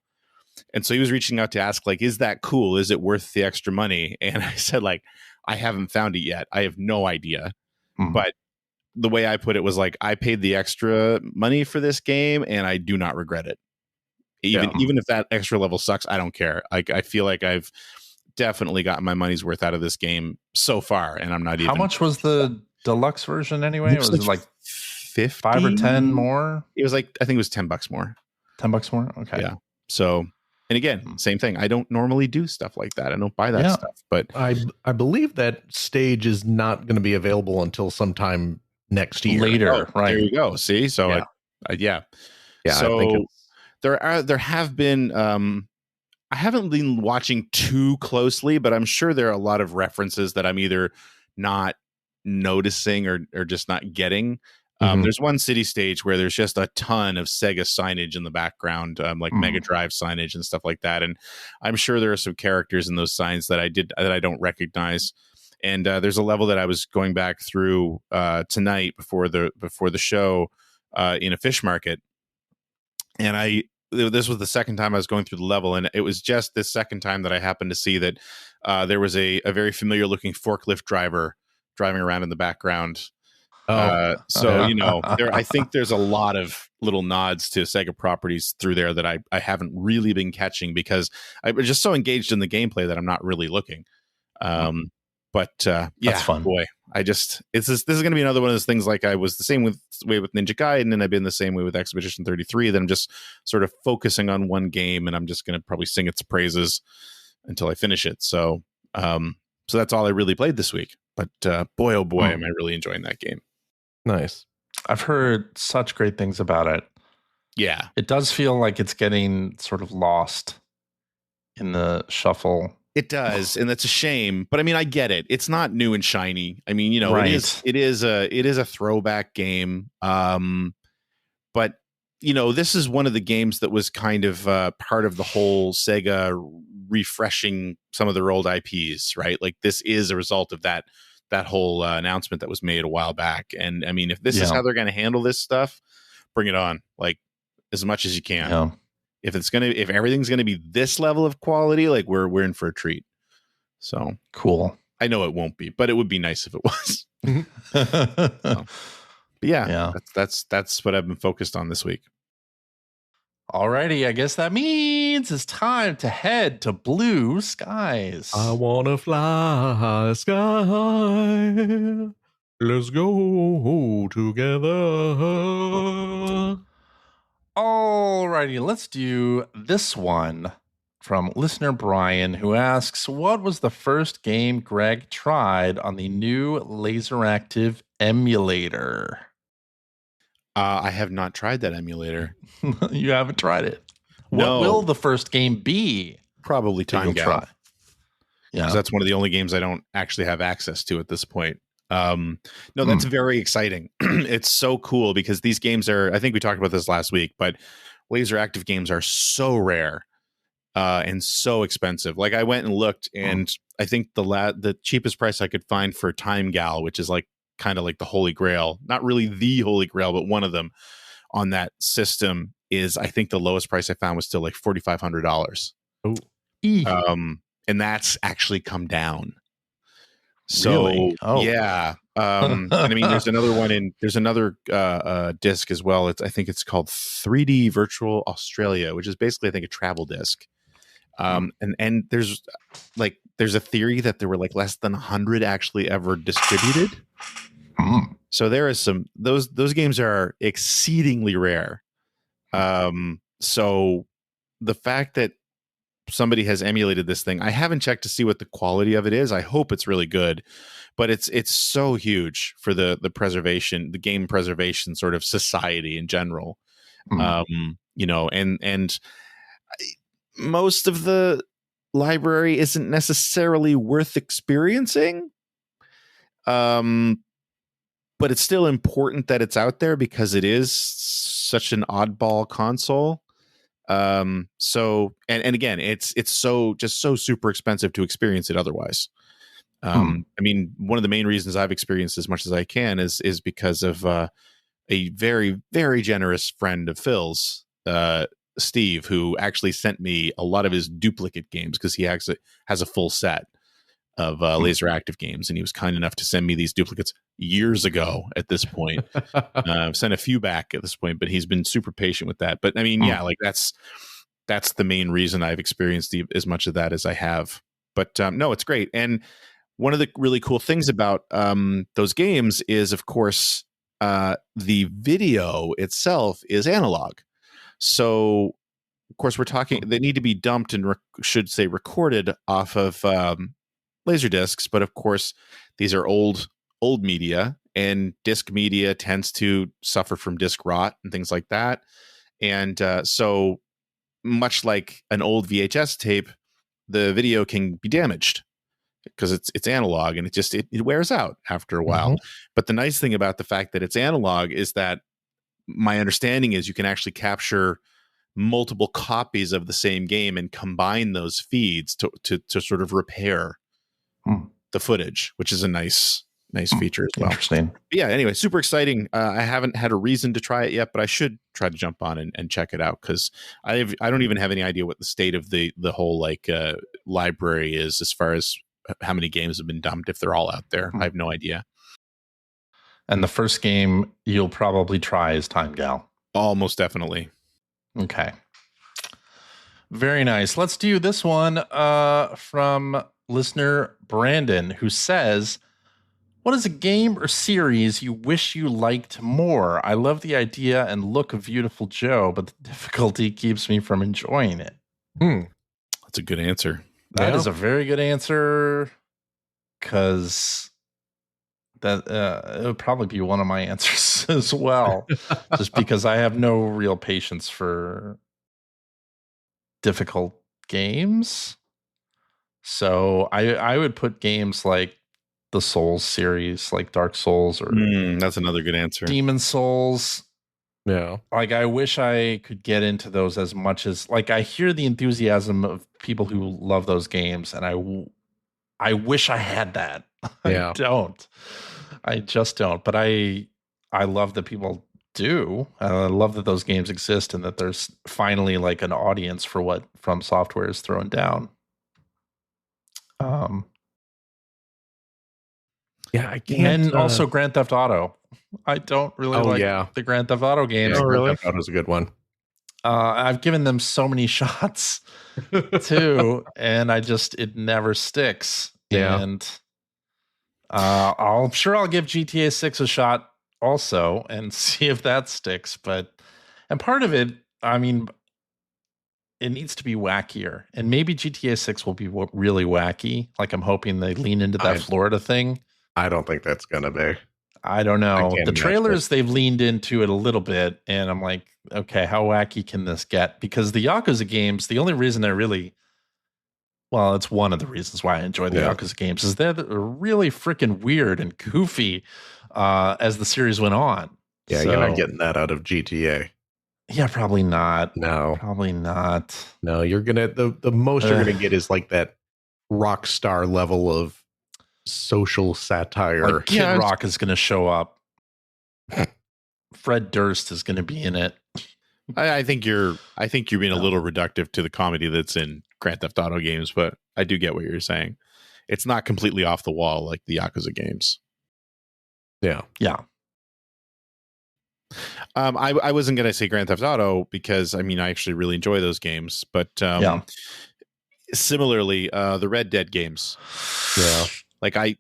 Speaker 2: And so he was reaching out to ask, like, is that cool? Is it worth the extra money? And I said, like, I haven't found it yet. I have no idea. But the way I put it was like, I paid the extra money for this game and I do not regret it. Even if that extra level sucks, I don't care. I feel like I've definitely gotten my money's worth out of this game so far, and I'm not even.
Speaker 1: How much was the deluxe version anyway? Was it like
Speaker 2: 50?
Speaker 1: 5 or 10 more?
Speaker 2: It was like, I think it was $10 more.
Speaker 1: $10 more? Okay.
Speaker 2: Yeah. So, and again, same thing. I don't normally do stuff like that. I don't buy that stuff, but
Speaker 3: I believe that stage is not going to be available until sometime next year.
Speaker 1: Later, right?
Speaker 2: There you go. See, so
Speaker 3: yeah.
Speaker 2: So there have been. I haven't been watching too closely, but I'm sure there are a lot of references that I'm either not noticing or just not getting. There's one city stage where there's just a ton of Sega signage in the background, like Mega Drive signage and stuff like that. And I'm sure there are some characters in those signs that I don't recognize. And there's a level that I was going back through tonight before the show in a fish market, and this was the second time I was going through the level, and it was just this second time that I happened to see that there was a very familiar looking forklift driver driving around in the background. So, you know, I think there's a lot of little nods to Sega properties through there that I haven't really been catching because I was just so engaged in the gameplay that I'm not really looking. But
Speaker 1: that's fun.
Speaker 2: Boy, this is going to be another one of those things. Like I was the same way with Ninja Gaiden, and I've been the same way with Expedition 33. That I'm just sort of focusing on one game, and I'm just going to probably sing its praises until I finish it. So, so that's all I really played this week. But boy, oh boy, am I really enjoying that game.
Speaker 3: Nice.
Speaker 1: I've heard such great things about it.
Speaker 2: Yeah,
Speaker 1: it does feel like it's getting sort of lost in the shuffle.
Speaker 2: It does, and that's a shame. But I mean, I get it. It's not new and shiny. I mean, you know,
Speaker 1: right.
Speaker 2: it is a throwback game. But you know, this is one of the games that was kind of part of the whole Sega refreshing some of their old IPs, right? Like this is a result of that whole announcement that was made a while back. And I mean, if this is how they're going to handle this stuff, bring it on, like as much as you can.
Speaker 1: Yeah.
Speaker 2: If everything's gonna be this level of quality, like we're in for a treat. So
Speaker 1: cool.
Speaker 2: I know it won't be, but it would be nice if it was. But yeah. That's what I've been focused on this week.
Speaker 1: Alrighty, I guess that means it's time to head to blue skies.
Speaker 3: I wanna fly sky. Let's go together.
Speaker 1: righty, let's do this one from listener Brian, who asks, what was the first game Greg tried on the new LaserActive emulator?
Speaker 2: I have not tried that emulator.
Speaker 1: You haven't tried it.
Speaker 2: No.
Speaker 1: What will the first game be?
Speaker 2: Probably Time Gal.
Speaker 1: Try. Yeah,
Speaker 2: because that's one of the only games I don't actually have access to at this point. No, that's very exciting. It's so cool because these games are, I think we talked about this last week, but LaserActive games are so rare and so expensive. Like I went and looked, and I think the cheapest price I could find for Time Gal, which is like kind of like the Holy Grail, not really the Holy Grail, but one of them on that system, is I think the lowest price I found was still like $4,500. And that's actually come down. So
Speaker 1: really?
Speaker 2: yeah. And I mean, there's another disc as well. I think it's called 3D Virtual Australia, which is basically, I think, a travel disc. And there's a theory that there were like less than 100 actually ever distributed. So there is those games are exceedingly rare. So the fact that somebody has emulated this thing, I haven't checked to see what the quality of it is. I hope it's really good, but it's so huge for the preservation, the game preservation sort of society in general. And most of the library isn't necessarily worth experiencing. But it's still important that it's out there because it is such an oddball console. So again, it's so super expensive to experience it otherwise. I mean, one of the main reasons I've experienced as much as I can is because of a very, very generous friend of Phil's, Steve, who actually sent me a lot of his duplicate games because he actually has a full set of LaserActive games, and he was kind enough to send me these duplicates years ago at this point. I've sent a few back at this point, but he's been super patient with that. But I mean, yeah, like that's the main reason I've experienced as much of that as I have. But no, it's great. And one of the really cool things about those games is, of course, the video itself is analog. So, of course, we're talking, they need to be dumped and recorded off of laser discs, but of course these are old media, and disc media tends to suffer from disc rot and things like that. And so much like an old VHS tape, the video can be damaged because it's analog, and it wears out after a while. But the nice thing about the fact that it's analog is that my understanding is you can actually capture multiple copies of the same game and combine those feeds to sort of repair the footage, which is a nice feature as well.
Speaker 1: Interesting.
Speaker 2: But yeah, anyway, super exciting. I haven't had a reason to try it yet, but I should try to jump on and check it out, because I don't even have any idea what the state of the whole library is as far as how many games have been dumped, if they're all out there. I have no idea.
Speaker 1: And the first game you'll probably try is Time Gal.
Speaker 2: Almost definitely.
Speaker 1: Okay. Very nice. Let's do this one from listener Brandon, who says, what is a game or series you wish you liked more? I love the idea and look of Beautiful Joe, but the difficulty keeps me from enjoying it.
Speaker 2: That's a good answer.
Speaker 1: That is a very good answer, because that it would probably be one of my answers as well, just because I have no real patience for difficult games. So I would put games like the Souls series, like Dark Souls, or
Speaker 2: that's another good answer.
Speaker 1: Demon Souls.
Speaker 3: Yeah.
Speaker 1: Like, I wish I could get into those as much as, like, I hear the enthusiasm of people who love those games, and I wish I had that.
Speaker 3: Yeah.
Speaker 1: I just don't. But I love that people do. I love that those games exist, and that there's finally like an audience for what From Software is throwing down.
Speaker 3: Yeah, I can't.
Speaker 1: And also Grand Theft Auto. I don't really like the Grand Theft Auto games.
Speaker 3: Yeah, Grand Theft Auto is a good one.
Speaker 1: I've given them so many shots too, and it never sticks.
Speaker 3: Yeah.
Speaker 1: And I'll give GTA 6 a shot also and see if that sticks. And part of it, I mean, it needs to be wackier, and maybe GTA 6 will be really wacky. Like I'm hoping they lean into that Florida thing.
Speaker 3: I don't think that's gonna be.
Speaker 1: I don't know. The trailers, they've leaned into it a little bit, and I'm like, okay, how wacky can this get? Because the Yakuza games, the only reason it's one of the reasons why I enjoy the Yakuza games is they're really freaking weird and goofy as the series went on.
Speaker 3: Yeah, you're not getting that out of GTA.
Speaker 1: Yeah, probably not.
Speaker 3: No,
Speaker 1: probably not.
Speaker 3: No, you're gonna the most you're gonna get is like that rock star level of social satire.
Speaker 1: Like Kid Rock is going to show up. Fred Durst is going to be in it.
Speaker 2: I think you're being a little reductive to the comedy that's in Grand Theft Auto games, but I do get what you're saying. It's not completely off the wall like the Yakuza games.
Speaker 3: Yeah.
Speaker 2: I wasn't going to say Grand Theft Auto because I actually really enjoy those games, but similarly, the Red Dead games.
Speaker 3: Yeah.
Speaker 2: Like I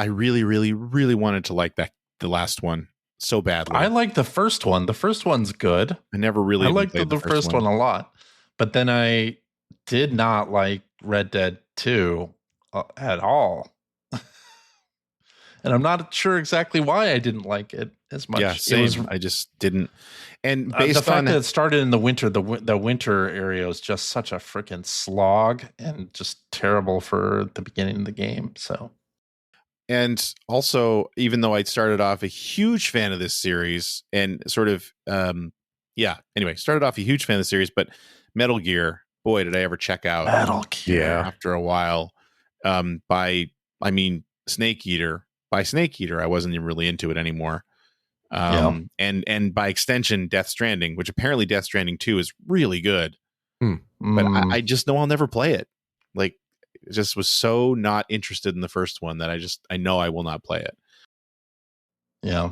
Speaker 2: really, really, really wanted to like the last one so badly.
Speaker 1: I like the first one. The first one's good.
Speaker 2: I never really.
Speaker 1: I liked the first one a lot, but then I did not like Red Dead 2 at all, and I'm not sure exactly why I didn't like it as much.
Speaker 2: Yeah, same. I just didn't. And based
Speaker 1: the fact
Speaker 2: on
Speaker 1: that it started in the winter, the winter area is just such a freaking slog and just terrible for the beginning of the game. So,
Speaker 2: and also, even though I started off a huge fan of this series and sort of, started off a huge fan of the series, but Metal Gear, boy, did I ever check out
Speaker 1: Metal Gear
Speaker 2: after a while. Snake Eater. By Snake Eater, I wasn't even really into it anymore. And by extension, Death Stranding, which apparently Death Stranding 2 is really good. But I just know I'll never play it. Like, it just was so not interested in the first one that I know I will not play it.
Speaker 1: Yeah.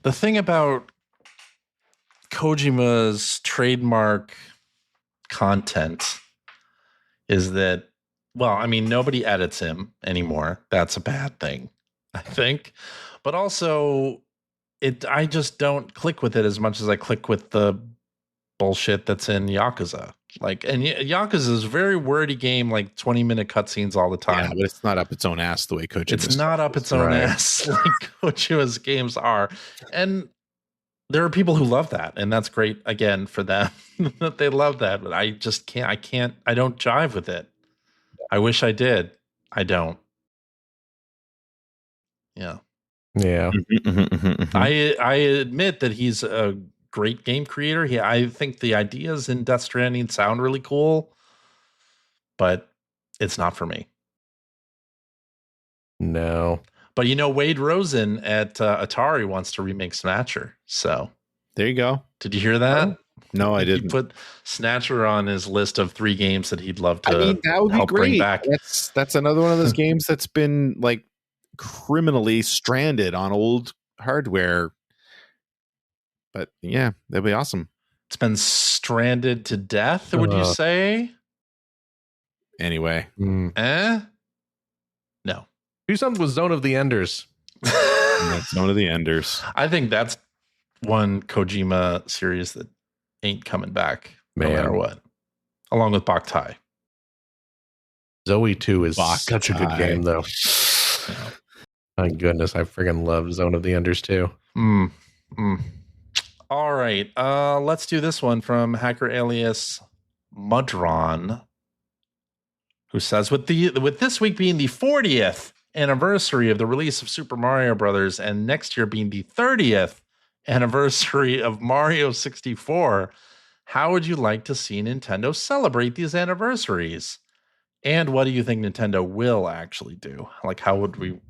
Speaker 1: The thing about Kojima's trademark content is that, nobody edits him anymore. That's a bad thing, I think. But also, I just don't click with it as much as I click with the bullshit that's in Yakuza. And Yakuza is a very wordy game, like 20-minute cutscenes all the time.
Speaker 2: Yeah, but it's not up its own ass the way Kojima.
Speaker 1: It's not up its own ass like Kojima's games are. And there are people who love that, and that's great again for them that they love that. But I just can't. I don't jive with it. I wish I did. I don't. Yeah.
Speaker 3: Yeah.
Speaker 1: I admit that he's a great game creator. I think the ideas in Death Stranding sound really cool, but it's not for me.
Speaker 3: No.
Speaker 1: But Wade Rosen at Atari wants to remake Snatcher. So
Speaker 2: there you go.
Speaker 1: Did you hear that?
Speaker 2: No, I didn't.
Speaker 1: He put Snatcher on his list of 3 games that he'd love to
Speaker 2: that would
Speaker 1: help
Speaker 2: be great.
Speaker 1: Bring back.
Speaker 2: That's another one of those games that's been like criminally stranded on old hardware. But yeah, that'd be awesome.
Speaker 1: It's been stranded to death, would you say?
Speaker 2: Anyway.
Speaker 1: No.
Speaker 3: Do something with Zone of the Enders.
Speaker 2: Zone of the Enders.
Speaker 1: I think that's one Kojima series that ain't coming back no matter what. Along with Boktai.
Speaker 3: Zoe 2 is such a good game, though. My goodness, I freaking love Zone of the Enders too.
Speaker 1: All right, let's do this one from hacker alias Mudron, who says, with this week being the 40th anniversary of the release of Super Mario Brothers, and next year being the 30th anniversary of Mario 64, how would you like to see Nintendo celebrate these anniversaries? And what do you think Nintendo will actually do? Like, what would we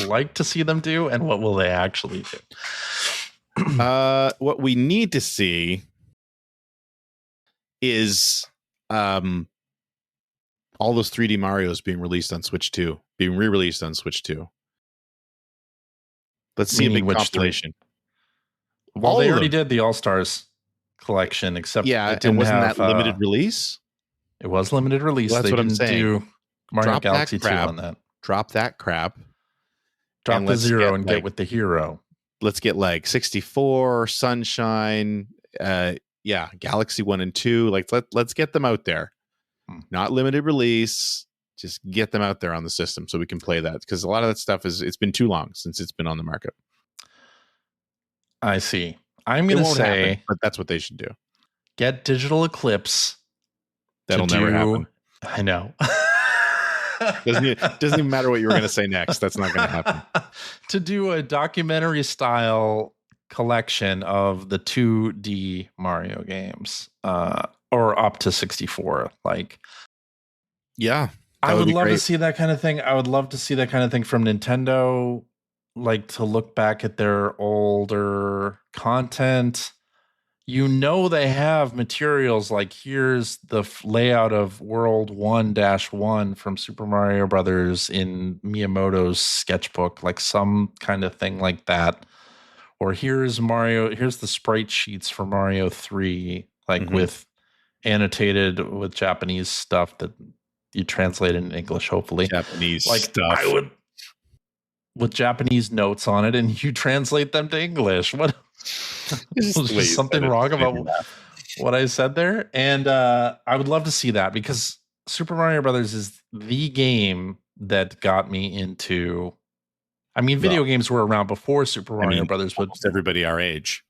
Speaker 1: like to see them do, and what will they actually do?
Speaker 2: What we need to see is all those 3D Marios being released on Switch 2, being re-released on Switch 2. Let's see a big compilation.
Speaker 1: Well, they already did the All-Stars collection, except
Speaker 2: it wasn't that limited release?
Speaker 1: It was limited release.
Speaker 2: Well, that's what I'm saying.
Speaker 1: Do Mario Galaxy 2 on that.
Speaker 2: Drop that crap.
Speaker 1: Drop the 0 and get with the hero.
Speaker 2: Let's get like 64, Sunshine, yeah, Galaxy 1 and 2. Like let's get them out there. Not limited release. Just get them out there on the system so we can play that, because a lot of that stuff it's been too long since it's been on the market.
Speaker 1: I see. I'm going to say,
Speaker 2: happen, but that's what they should do.
Speaker 1: Get Digital Eclipse.
Speaker 2: That'll never happen.
Speaker 1: I know.
Speaker 2: Doesn't even matter what you were going to say next. That's not going to happen.
Speaker 1: To do a documentary style collection of the 2D Mario games, or up to 64. Like,
Speaker 2: yeah,
Speaker 1: I would love to see that kind of thing. I would love to see that kind of thing from Nintendo, like to look back at their older content. You know, they have materials like, here's the layout of World 1-1 from Super Mario Brothers in Miyamoto's sketchbook, like some kind of thing like that. Or here's the sprite sheets for Mario 3, like with annotated with Japanese stuff that you translate in English, hopefully.
Speaker 2: Japanese
Speaker 1: like
Speaker 2: stuff.
Speaker 1: I would, with Japanese notes on it, and you translate them to English. What? Was there something wrong about what I said there? And I would love to see that, because Super Mario Brothers is the game that got me into. I mean, video games were around before Super Mario Brothers, but
Speaker 2: everybody our age.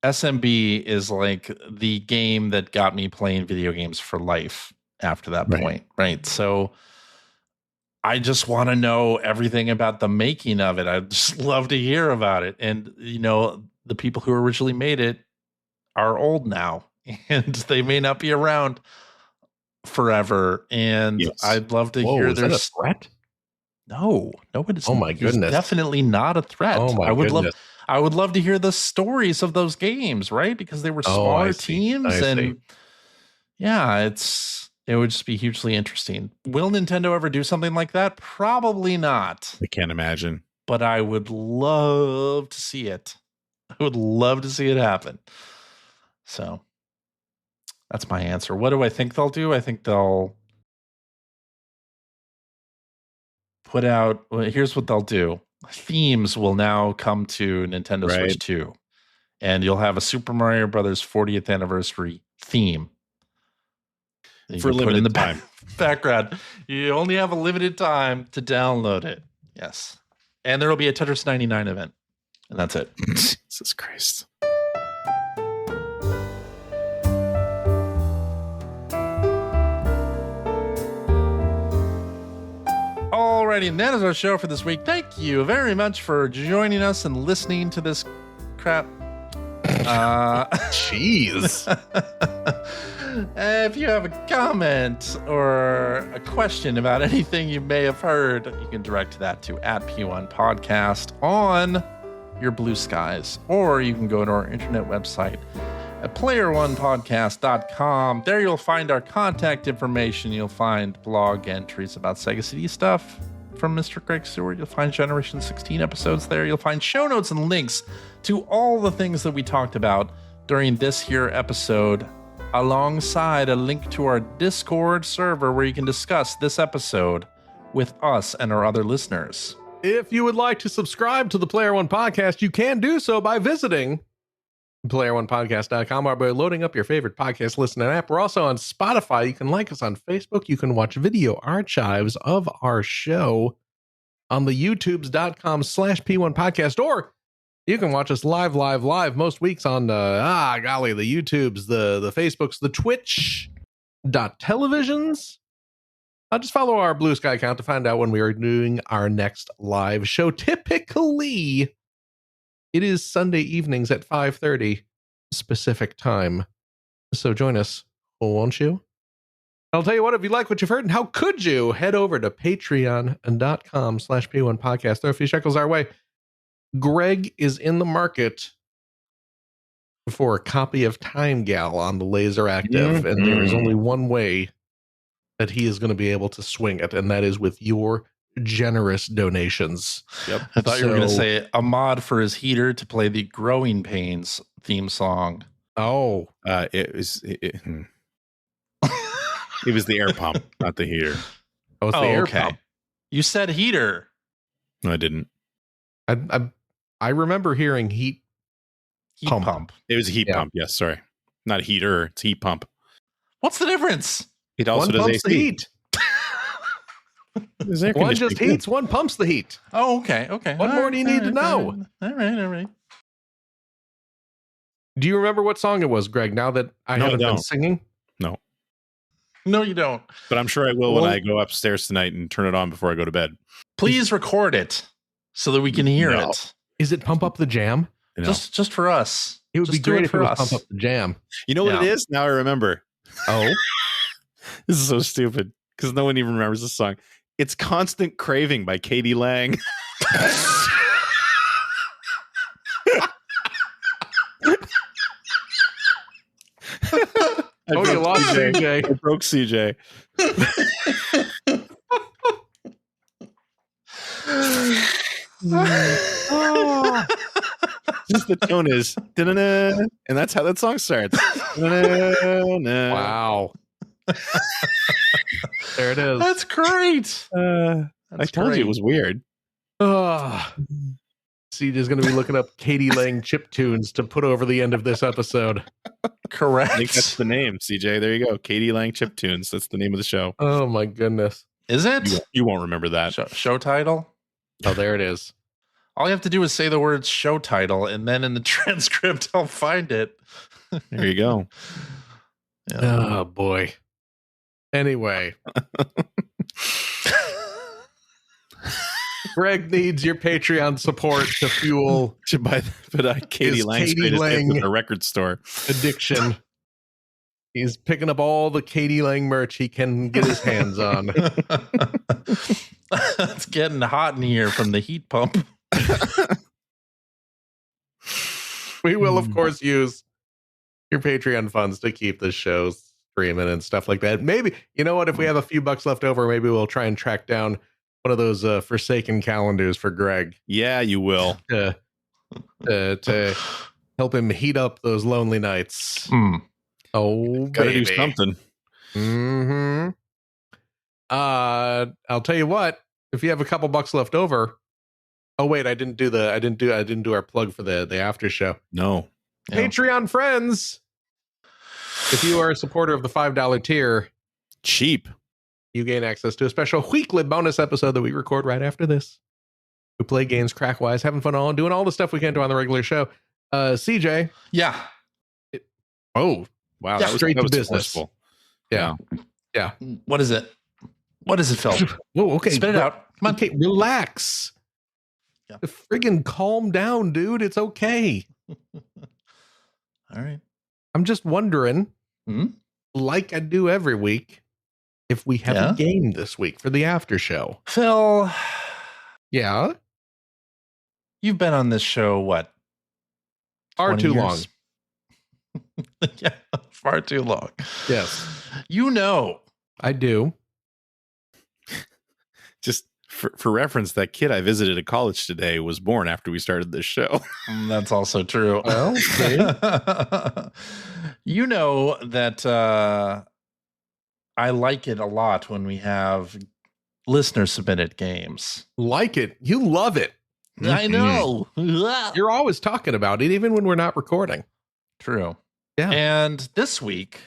Speaker 1: SMB is like the game that got me playing video games for life after that point, right? So I just want to know everything about the making of it. I'd just love to hear about it. And, you know, the people who originally made it are old now, and they may not be around forever. And I'd love to hear their
Speaker 3: threat.
Speaker 1: No, it is.
Speaker 3: Oh my goodness!
Speaker 1: Definitely not a threat.
Speaker 3: Oh my goodness.
Speaker 1: I would love to hear the stories of those games, right? Because they were smaller teams, and yeah, it would just be hugely interesting. Will Nintendo ever do something like that? Probably not.
Speaker 2: I can't imagine.
Speaker 1: But I would love to see it. I would love to see it happen. So that's my answer. What do I think they'll do? I think they'll put out, here's what they'll do. Themes will now come to Nintendo Switch 2. And you'll have a Super Mario Brothers 40th anniversary theme.
Speaker 2: For limited time.
Speaker 1: Background. You only have a limited time to download it. Yes. And there will be a Tetris 99 event. And that's it.
Speaker 2: Jesus Christ.
Speaker 1: Alrighty, and that is our show for this week. Thank you very much for joining us and listening to this crap.
Speaker 2: Jeez.
Speaker 1: If you have a comment or a question about anything you may have heard, you can direct that to @P1 Podcast on your Blue Skies, or you can go to our internet website at player1podcast.com. There you'll find our contact information. You'll find blog entries about Sega CD stuff from Mr. Greg Stewart. You'll find Generation 16 episodes there. You'll find show notes and links to all the things that we talked about during this here episode, alongside a link to our Discord server where you can discuss this episode with us and our other listeners.
Speaker 3: If you would like to subscribe to the Player One Podcast, you can do so by visiting player1podcast.com or by loading up your favorite podcast listening app. We're also on Spotify. You can like us on Facebook. You can watch video archives of our show on the youtubes.com/P1 Podcast, or you can watch us live most weeks on the YouTubes, the Facebooks, the Twitch.televisions. Just follow our Blue Sky account to find out when we are doing our next live show. Typically, it is Sunday evenings at 5:30 Pacific time. So join us, won't you? I'll tell you what, if you like what you've heard, and how could you, head over to patreon.com/P1 Podcast. Throw a few shekels our way. Greg is in the market for a copy of Time Gal on the Laser Active, and there is only one way that he is going to be able to swing it, and that is with your generous donations.
Speaker 1: Yep. I thought you were going to say a mod for his heater to play the Growing Pains theme song.
Speaker 3: Oh,
Speaker 2: it was the air pump, not the heater.
Speaker 3: Oh, it's the air pump.
Speaker 1: You said heater.
Speaker 2: No, I didn't.
Speaker 3: I remember hearing heat
Speaker 1: pump.
Speaker 2: It was a heat pump. Yes, sorry. Not heater. It's heat pump.
Speaker 1: What's the difference?
Speaker 2: It also
Speaker 3: One
Speaker 2: does
Speaker 3: pumps
Speaker 2: AC.
Speaker 3: the heat. One just heats, one pumps the heat.
Speaker 1: Oh, okay.
Speaker 3: What more do you need to know?
Speaker 1: All right.
Speaker 3: Do you remember what song it was, Greg, now that I haven't been singing?
Speaker 1: No, you don't.
Speaker 2: But I'm sure I will when I go upstairs tonight and turn it on before I go to bed.
Speaker 1: Please record it so that we can hear it.
Speaker 3: Is it Pump Up the Jam?
Speaker 2: No.
Speaker 1: Just for us.
Speaker 3: It would be great if it was Pump Up the Jam.
Speaker 2: You know what it is? Now I remember.
Speaker 3: Oh?
Speaker 2: This is so stupid because no one even remembers this song. It's Constant Craving by Katie Lang.
Speaker 3: You lost CJ.
Speaker 2: I broke CJ. Just the tone is da-na-na, and that's how that song starts. Da-na-na.
Speaker 3: Wow. There it is.
Speaker 1: That's great.
Speaker 2: I told you it was weird.
Speaker 3: CJ's going to be looking up Katie Lang chip tunes to put over the end of this episode.
Speaker 1: Correct.
Speaker 2: I think that's the name, CJ. There you go. Katie Lang chip tunes. That's the name of the show.
Speaker 3: Oh my goodness.
Speaker 1: Is it?
Speaker 2: You won't remember that.
Speaker 1: Show title?
Speaker 3: Oh, there it is.
Speaker 1: All you have to do is say the word show title, and then in the transcript, I'll find it.
Speaker 2: There you go.
Speaker 1: Yeah.
Speaker 3: Oh, boy. Anyway. Greg needs your Patreon support to fuel
Speaker 2: Katie Lang at a record store
Speaker 3: addiction. He's picking up all the Katie Lang merch he can get his hands on.
Speaker 1: It's getting hot in here from the heat pump.
Speaker 3: We will, of course, use your Patreon funds to keep this show streaming and stuff like that. Maybe, you know what? If we have a few bucks left over, maybe we'll try and track down one of those Forsaken calendars for Greg.
Speaker 2: Yeah, you will.
Speaker 3: To help him heat up those lonely nights. Oh,
Speaker 2: gotta do something.
Speaker 3: Mm-hmm. I'll tell you what. If you have a couple bucks left over. Oh wait, I didn't do our plug for the after show.
Speaker 2: No.
Speaker 3: Patreon friends. If you are a supporter of the $5 tier,
Speaker 2: cheap,
Speaker 3: you gain access to a special weekly bonus episode that we record right after this. We play games crack-wise, having fun on doing all the stuff we can't do on the regular show. CJ.
Speaker 1: Yeah.
Speaker 3: Wow.
Speaker 2: Yeah,
Speaker 3: that was straight to business.
Speaker 2: Forceful.
Speaker 3: Yeah.
Speaker 1: What is it? What is it, Phil?
Speaker 3: Whoa, okay.
Speaker 1: Spit it out. Come on.
Speaker 3: Okay, relax. Yeah. Friggin' calm down, dude. It's okay.
Speaker 1: All right.
Speaker 3: I'm just wondering, like I do every week, if we have a game this week for the after show.
Speaker 1: Phil.
Speaker 3: Yeah?
Speaker 1: You've been on this show, what?
Speaker 3: Far too long.
Speaker 1: Yeah, far too long.
Speaker 3: Yes.
Speaker 1: You know.
Speaker 3: I do.
Speaker 2: Just for reference, that kid I visited at college today was born after we started this show.
Speaker 1: That's also true.
Speaker 3: Well,
Speaker 1: you know that I like it a lot when we have listener submitted games.
Speaker 3: Like it. You love it.
Speaker 1: I know.
Speaker 3: You're always talking about it, even when we're not recording.
Speaker 1: True.
Speaker 3: Yeah.
Speaker 1: And this week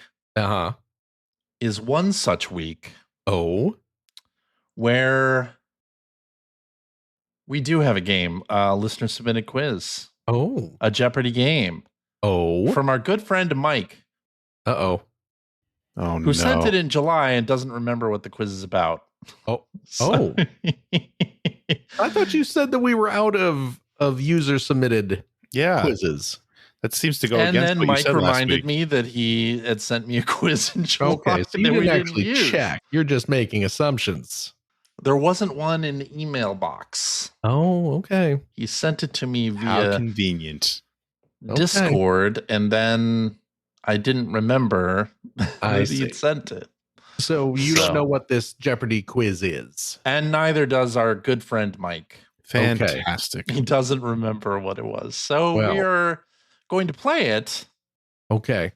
Speaker 1: is one such week.
Speaker 3: Oh.
Speaker 1: Where we do have a game, listener submitted quiz.
Speaker 3: Oh.
Speaker 1: A Jeopardy game.
Speaker 3: Oh.
Speaker 1: From our good friend Mike.
Speaker 3: Uh-oh.
Speaker 2: Oh,
Speaker 1: who sent it in July and doesn't remember what the quiz is about.
Speaker 3: Oh. So. I thought you said that we were out of user submitted quizzes.
Speaker 2: That seems to go
Speaker 1: and
Speaker 2: against
Speaker 1: then
Speaker 2: what
Speaker 1: Mike
Speaker 2: you said
Speaker 1: reminded me that he had sent me a quiz in July.
Speaker 3: Okay, so you didn't actually check. You're just making assumptions.
Speaker 1: There wasn't one in the email box.
Speaker 3: Oh, okay.
Speaker 1: He sent it to me via
Speaker 2: How convenient.
Speaker 1: Discord, and then I didn't remember that he'd sent it.
Speaker 3: So you don't know what this Jeopardy quiz is.
Speaker 1: And neither does our good friend Mike.
Speaker 2: Fantastic.
Speaker 1: He doesn't remember what it was. So we are going to play it.
Speaker 3: Okay.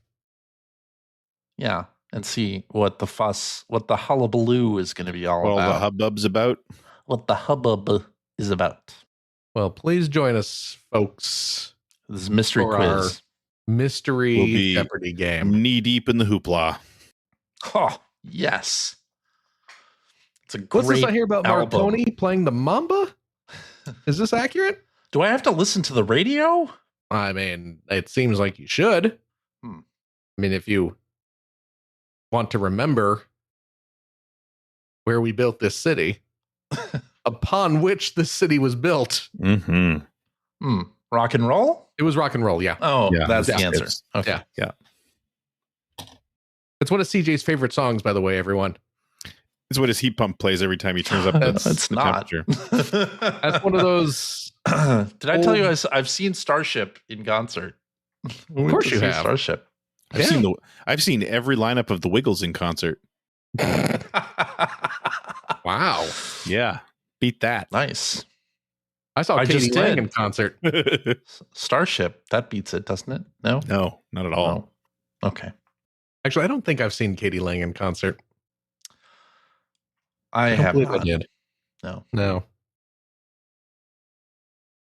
Speaker 1: Yeah. And see what the hullabaloo is going to be all about.
Speaker 2: What all the hubbub's about.
Speaker 1: What the hubbub is about.
Speaker 3: Well, please join us, folks.
Speaker 1: This is mystery quiz.
Speaker 3: mystery Jeopardy game.
Speaker 2: Knee deep in the hoopla.
Speaker 1: Oh, yes. It's a great
Speaker 3: What's this I hear about
Speaker 1: album.
Speaker 3: Marconi playing the Mamba? Is this accurate?
Speaker 1: Do I have to listen to the radio?
Speaker 3: I mean, it seems like you should. I mean, if you want to remember where we built this city, upon which this city was built.
Speaker 1: Rock and roll?
Speaker 3: It was rock and roll, yeah.
Speaker 1: Oh, yeah, that's the answer. Okay.
Speaker 3: Yeah. It's one of CJ's favorite songs, by the way, everyone.
Speaker 2: It's what his heat pump plays every time he turns up
Speaker 1: it's not.
Speaker 2: temperature.
Speaker 3: That's one of those.
Speaker 1: Did I tell you I've seen Starship in concert?
Speaker 3: Of course you have.
Speaker 1: Starship.
Speaker 2: I've seen every lineup of the Wiggles in concert.
Speaker 3: Wow.
Speaker 2: Yeah. Beat that.
Speaker 1: Nice.
Speaker 3: I saw Katie Lang in concert.
Speaker 1: Starship. That beats it, doesn't it? No?
Speaker 2: No, not at all.
Speaker 1: No. Okay.
Speaker 3: Actually, I don't think I've seen Katie Lang in concert.
Speaker 1: I have not.
Speaker 3: I did. No.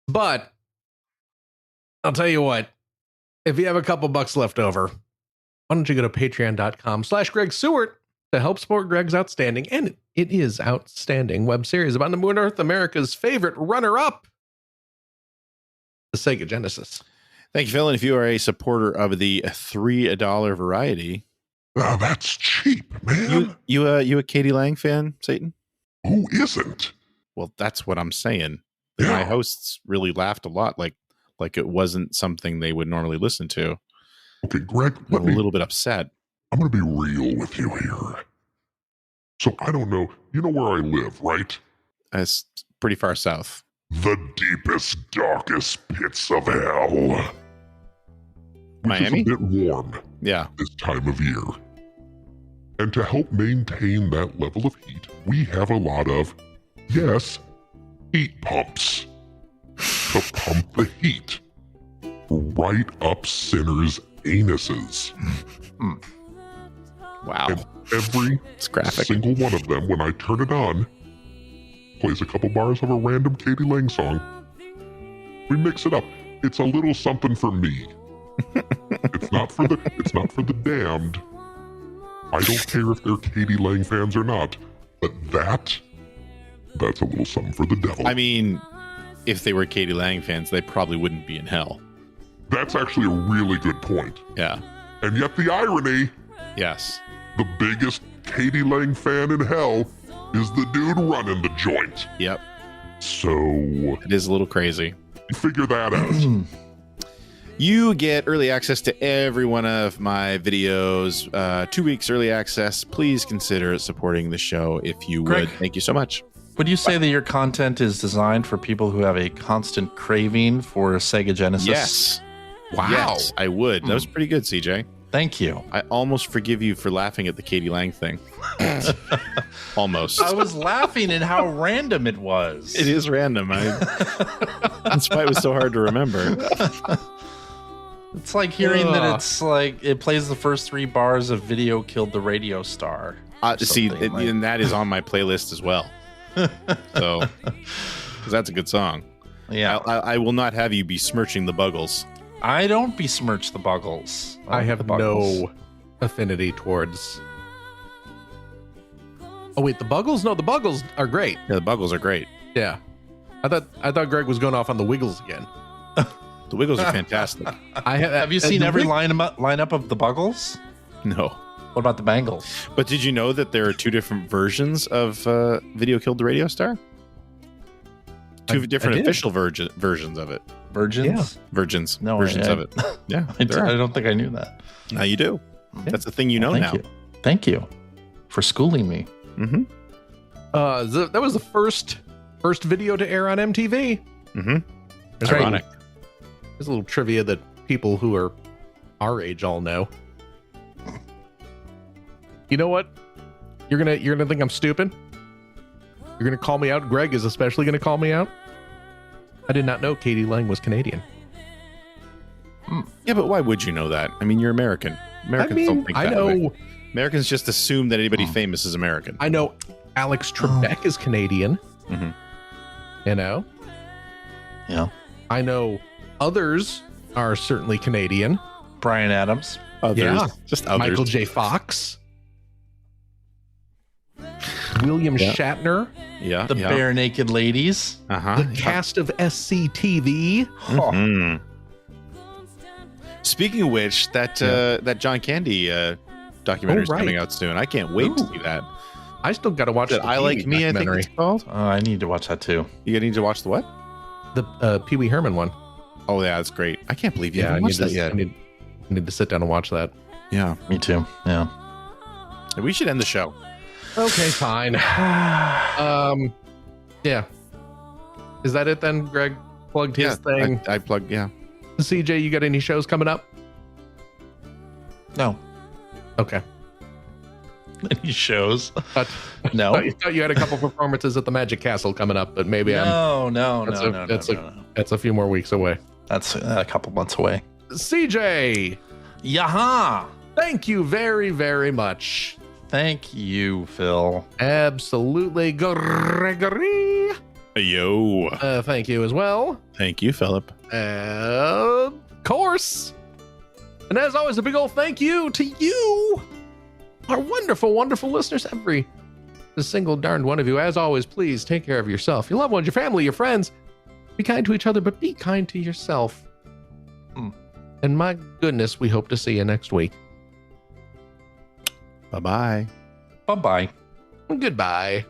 Speaker 3: But I'll tell you what, if you have a couple bucks left over, why don't you go to patreon.com/Greg Seward to help support Greg's outstanding, and it is outstanding, web series about North America's favorite runner-up, the Sega Genesis.
Speaker 2: Thank you, Phil. And if you are a supporter of the $3 variety,
Speaker 4: that's cheap, man.
Speaker 2: You a Katie Lang fan, Satan?
Speaker 4: Who isn't?
Speaker 2: Well, that's what I'm saying.
Speaker 4: Yeah.
Speaker 2: My hosts really laughed a lot, like it wasn't something they would normally listen to.
Speaker 4: Okay, Greg,
Speaker 2: I'm a little bit upset.
Speaker 4: I'm going to be real with you here. So I don't know. You know where I live, right?
Speaker 2: It's pretty far south.
Speaker 4: The deepest, darkest pits of hell.
Speaker 2: Miami?
Speaker 4: Which is a bit warm.
Speaker 2: Yeah.
Speaker 4: This time of year. And to help maintain that level of heat, we have a lot of, yes, heat pumps. To pump the heat right up sinners' anuses.
Speaker 2: Wow.
Speaker 4: And every single one of them, when I turn it on, plays a couple bars of a random Katie Lang song. We mix it up. It's a little something for me. It's not for the damned. I don't care if they're Katie Lang fans or not, but that's a little something for the devil.
Speaker 2: I mean, if they were Katie Lang fans, they probably wouldn't be in hell.
Speaker 4: That's actually a really good point.
Speaker 2: Yeah.
Speaker 4: And yet the irony,
Speaker 2: yes,
Speaker 4: the biggest Katie Lang fan in hell is the dude running the joint.
Speaker 2: Yep.
Speaker 4: So
Speaker 2: it is a little crazy.
Speaker 4: You figure that out.
Speaker 2: You get early access to every one of my videos, 2 weeks early access. Please consider supporting the show if you would. Thank you so much.
Speaker 1: Would you say that your content is designed for people who have a constant craving for Sega Genesis?
Speaker 2: Yes.
Speaker 1: Wow.
Speaker 2: Yes, I would. That was pretty good, CJ.
Speaker 1: Thank you.
Speaker 2: I almost forgive you for laughing at the Katie Lang thing. Almost.
Speaker 1: I was laughing at how random it was.
Speaker 2: It is random. That's why it was so hard to remember.
Speaker 1: It's like hearing that it's like it plays the first 3 bars of Video Killed the Radio Star.
Speaker 2: And that is on my playlist as well. So, because that's a good song.
Speaker 1: Yeah.
Speaker 2: I will not have you besmirching the Buggles.
Speaker 1: I don't besmirch the Buggles.
Speaker 3: I have no affinity towards. Oh wait, the Buggles? No, the Buggles are great.
Speaker 2: Yeah, the Buggles are great.
Speaker 3: Yeah, I thought Greg was going off on the Wiggles again.
Speaker 2: The Wiggles are fantastic.
Speaker 1: Have you seen every lineup of the Buggles?
Speaker 2: No.
Speaker 1: What about the Bangles?
Speaker 2: But did you know that there are 2 different versions of Video Killed the Radio Star? 2 different official versions of it.
Speaker 1: Virgins?
Speaker 3: Yeah.
Speaker 2: Virgins.
Speaker 1: No,
Speaker 2: versions of it. Yeah.
Speaker 1: I don't think I knew that.
Speaker 2: Now you do. Yeah. That's the thing you know now.
Speaker 1: Thank you for schooling me.
Speaker 2: Mm-hmm.
Speaker 3: That was the first video to air on MTV.
Speaker 2: Mm-hmm.
Speaker 3: It's ironic. There's a little trivia that people who are our age all know. You know what? You're gonna think I'm stupid. You're gonna call me out. Greg is especially gonna call me out. I did not know Katie Lang was Canadian.
Speaker 2: Yeah, but why would you know that? I mean, you're American. Americans don't think that way. Americans just assume that anybody famous is American.
Speaker 3: I know Alex Trebek is Canadian.
Speaker 2: Mm-hmm.
Speaker 3: You know?
Speaker 1: Yeah.
Speaker 3: I know others are certainly Canadian.
Speaker 1: Bryan Adams.
Speaker 2: Others. Just others.
Speaker 3: Michael J. Fox. William Shatner.
Speaker 2: Yeah.
Speaker 1: The Bare Naked Ladies.
Speaker 3: The cast of SCTV.
Speaker 2: Mm-hmm. Speaking of which, that John Candy documentary is coming out soon. I can't wait to see that.
Speaker 3: I still got to watch the
Speaker 2: I Like Me, I think it's called.
Speaker 1: I need to watch that too.
Speaker 2: You need to watch the what?
Speaker 3: The Pee Wee Herman one.
Speaker 2: Oh, yeah, that's great. I can't believe you haven't watched that yet.
Speaker 3: I need to sit down and watch that.
Speaker 2: Yeah.
Speaker 1: Me too. Yeah.
Speaker 2: We should end the show.
Speaker 3: Okay, fine. Yeah. Is that it then? Greg plugged his thing.
Speaker 2: I plugged,
Speaker 3: CJ, you got any shows coming up?
Speaker 1: No.
Speaker 3: Okay.
Speaker 1: Any shows?
Speaker 3: No. I thought you had a couple performances at the Magic Castle coming up, but maybe
Speaker 1: No.
Speaker 3: That's a few more weeks away.
Speaker 1: That's a couple months away.
Speaker 3: CJ.
Speaker 1: Yaha.
Speaker 3: Thank you very, very much.
Speaker 1: Thank you, Phil.
Speaker 3: Absolutely. Gregory.
Speaker 2: Yo.
Speaker 3: Thank you as well.
Speaker 2: Thank you, Philip.
Speaker 3: Of course. And as always, a big old thank you to you, our wonderful, wonderful listeners, every single darned one of you. As always, please take care of yourself, your loved ones, your family, your friends. Be kind to each other, but be kind to yourself. And my goodness, we hope to see you next week.
Speaker 2: Bye-bye.
Speaker 1: Bye-bye.
Speaker 3: Goodbye.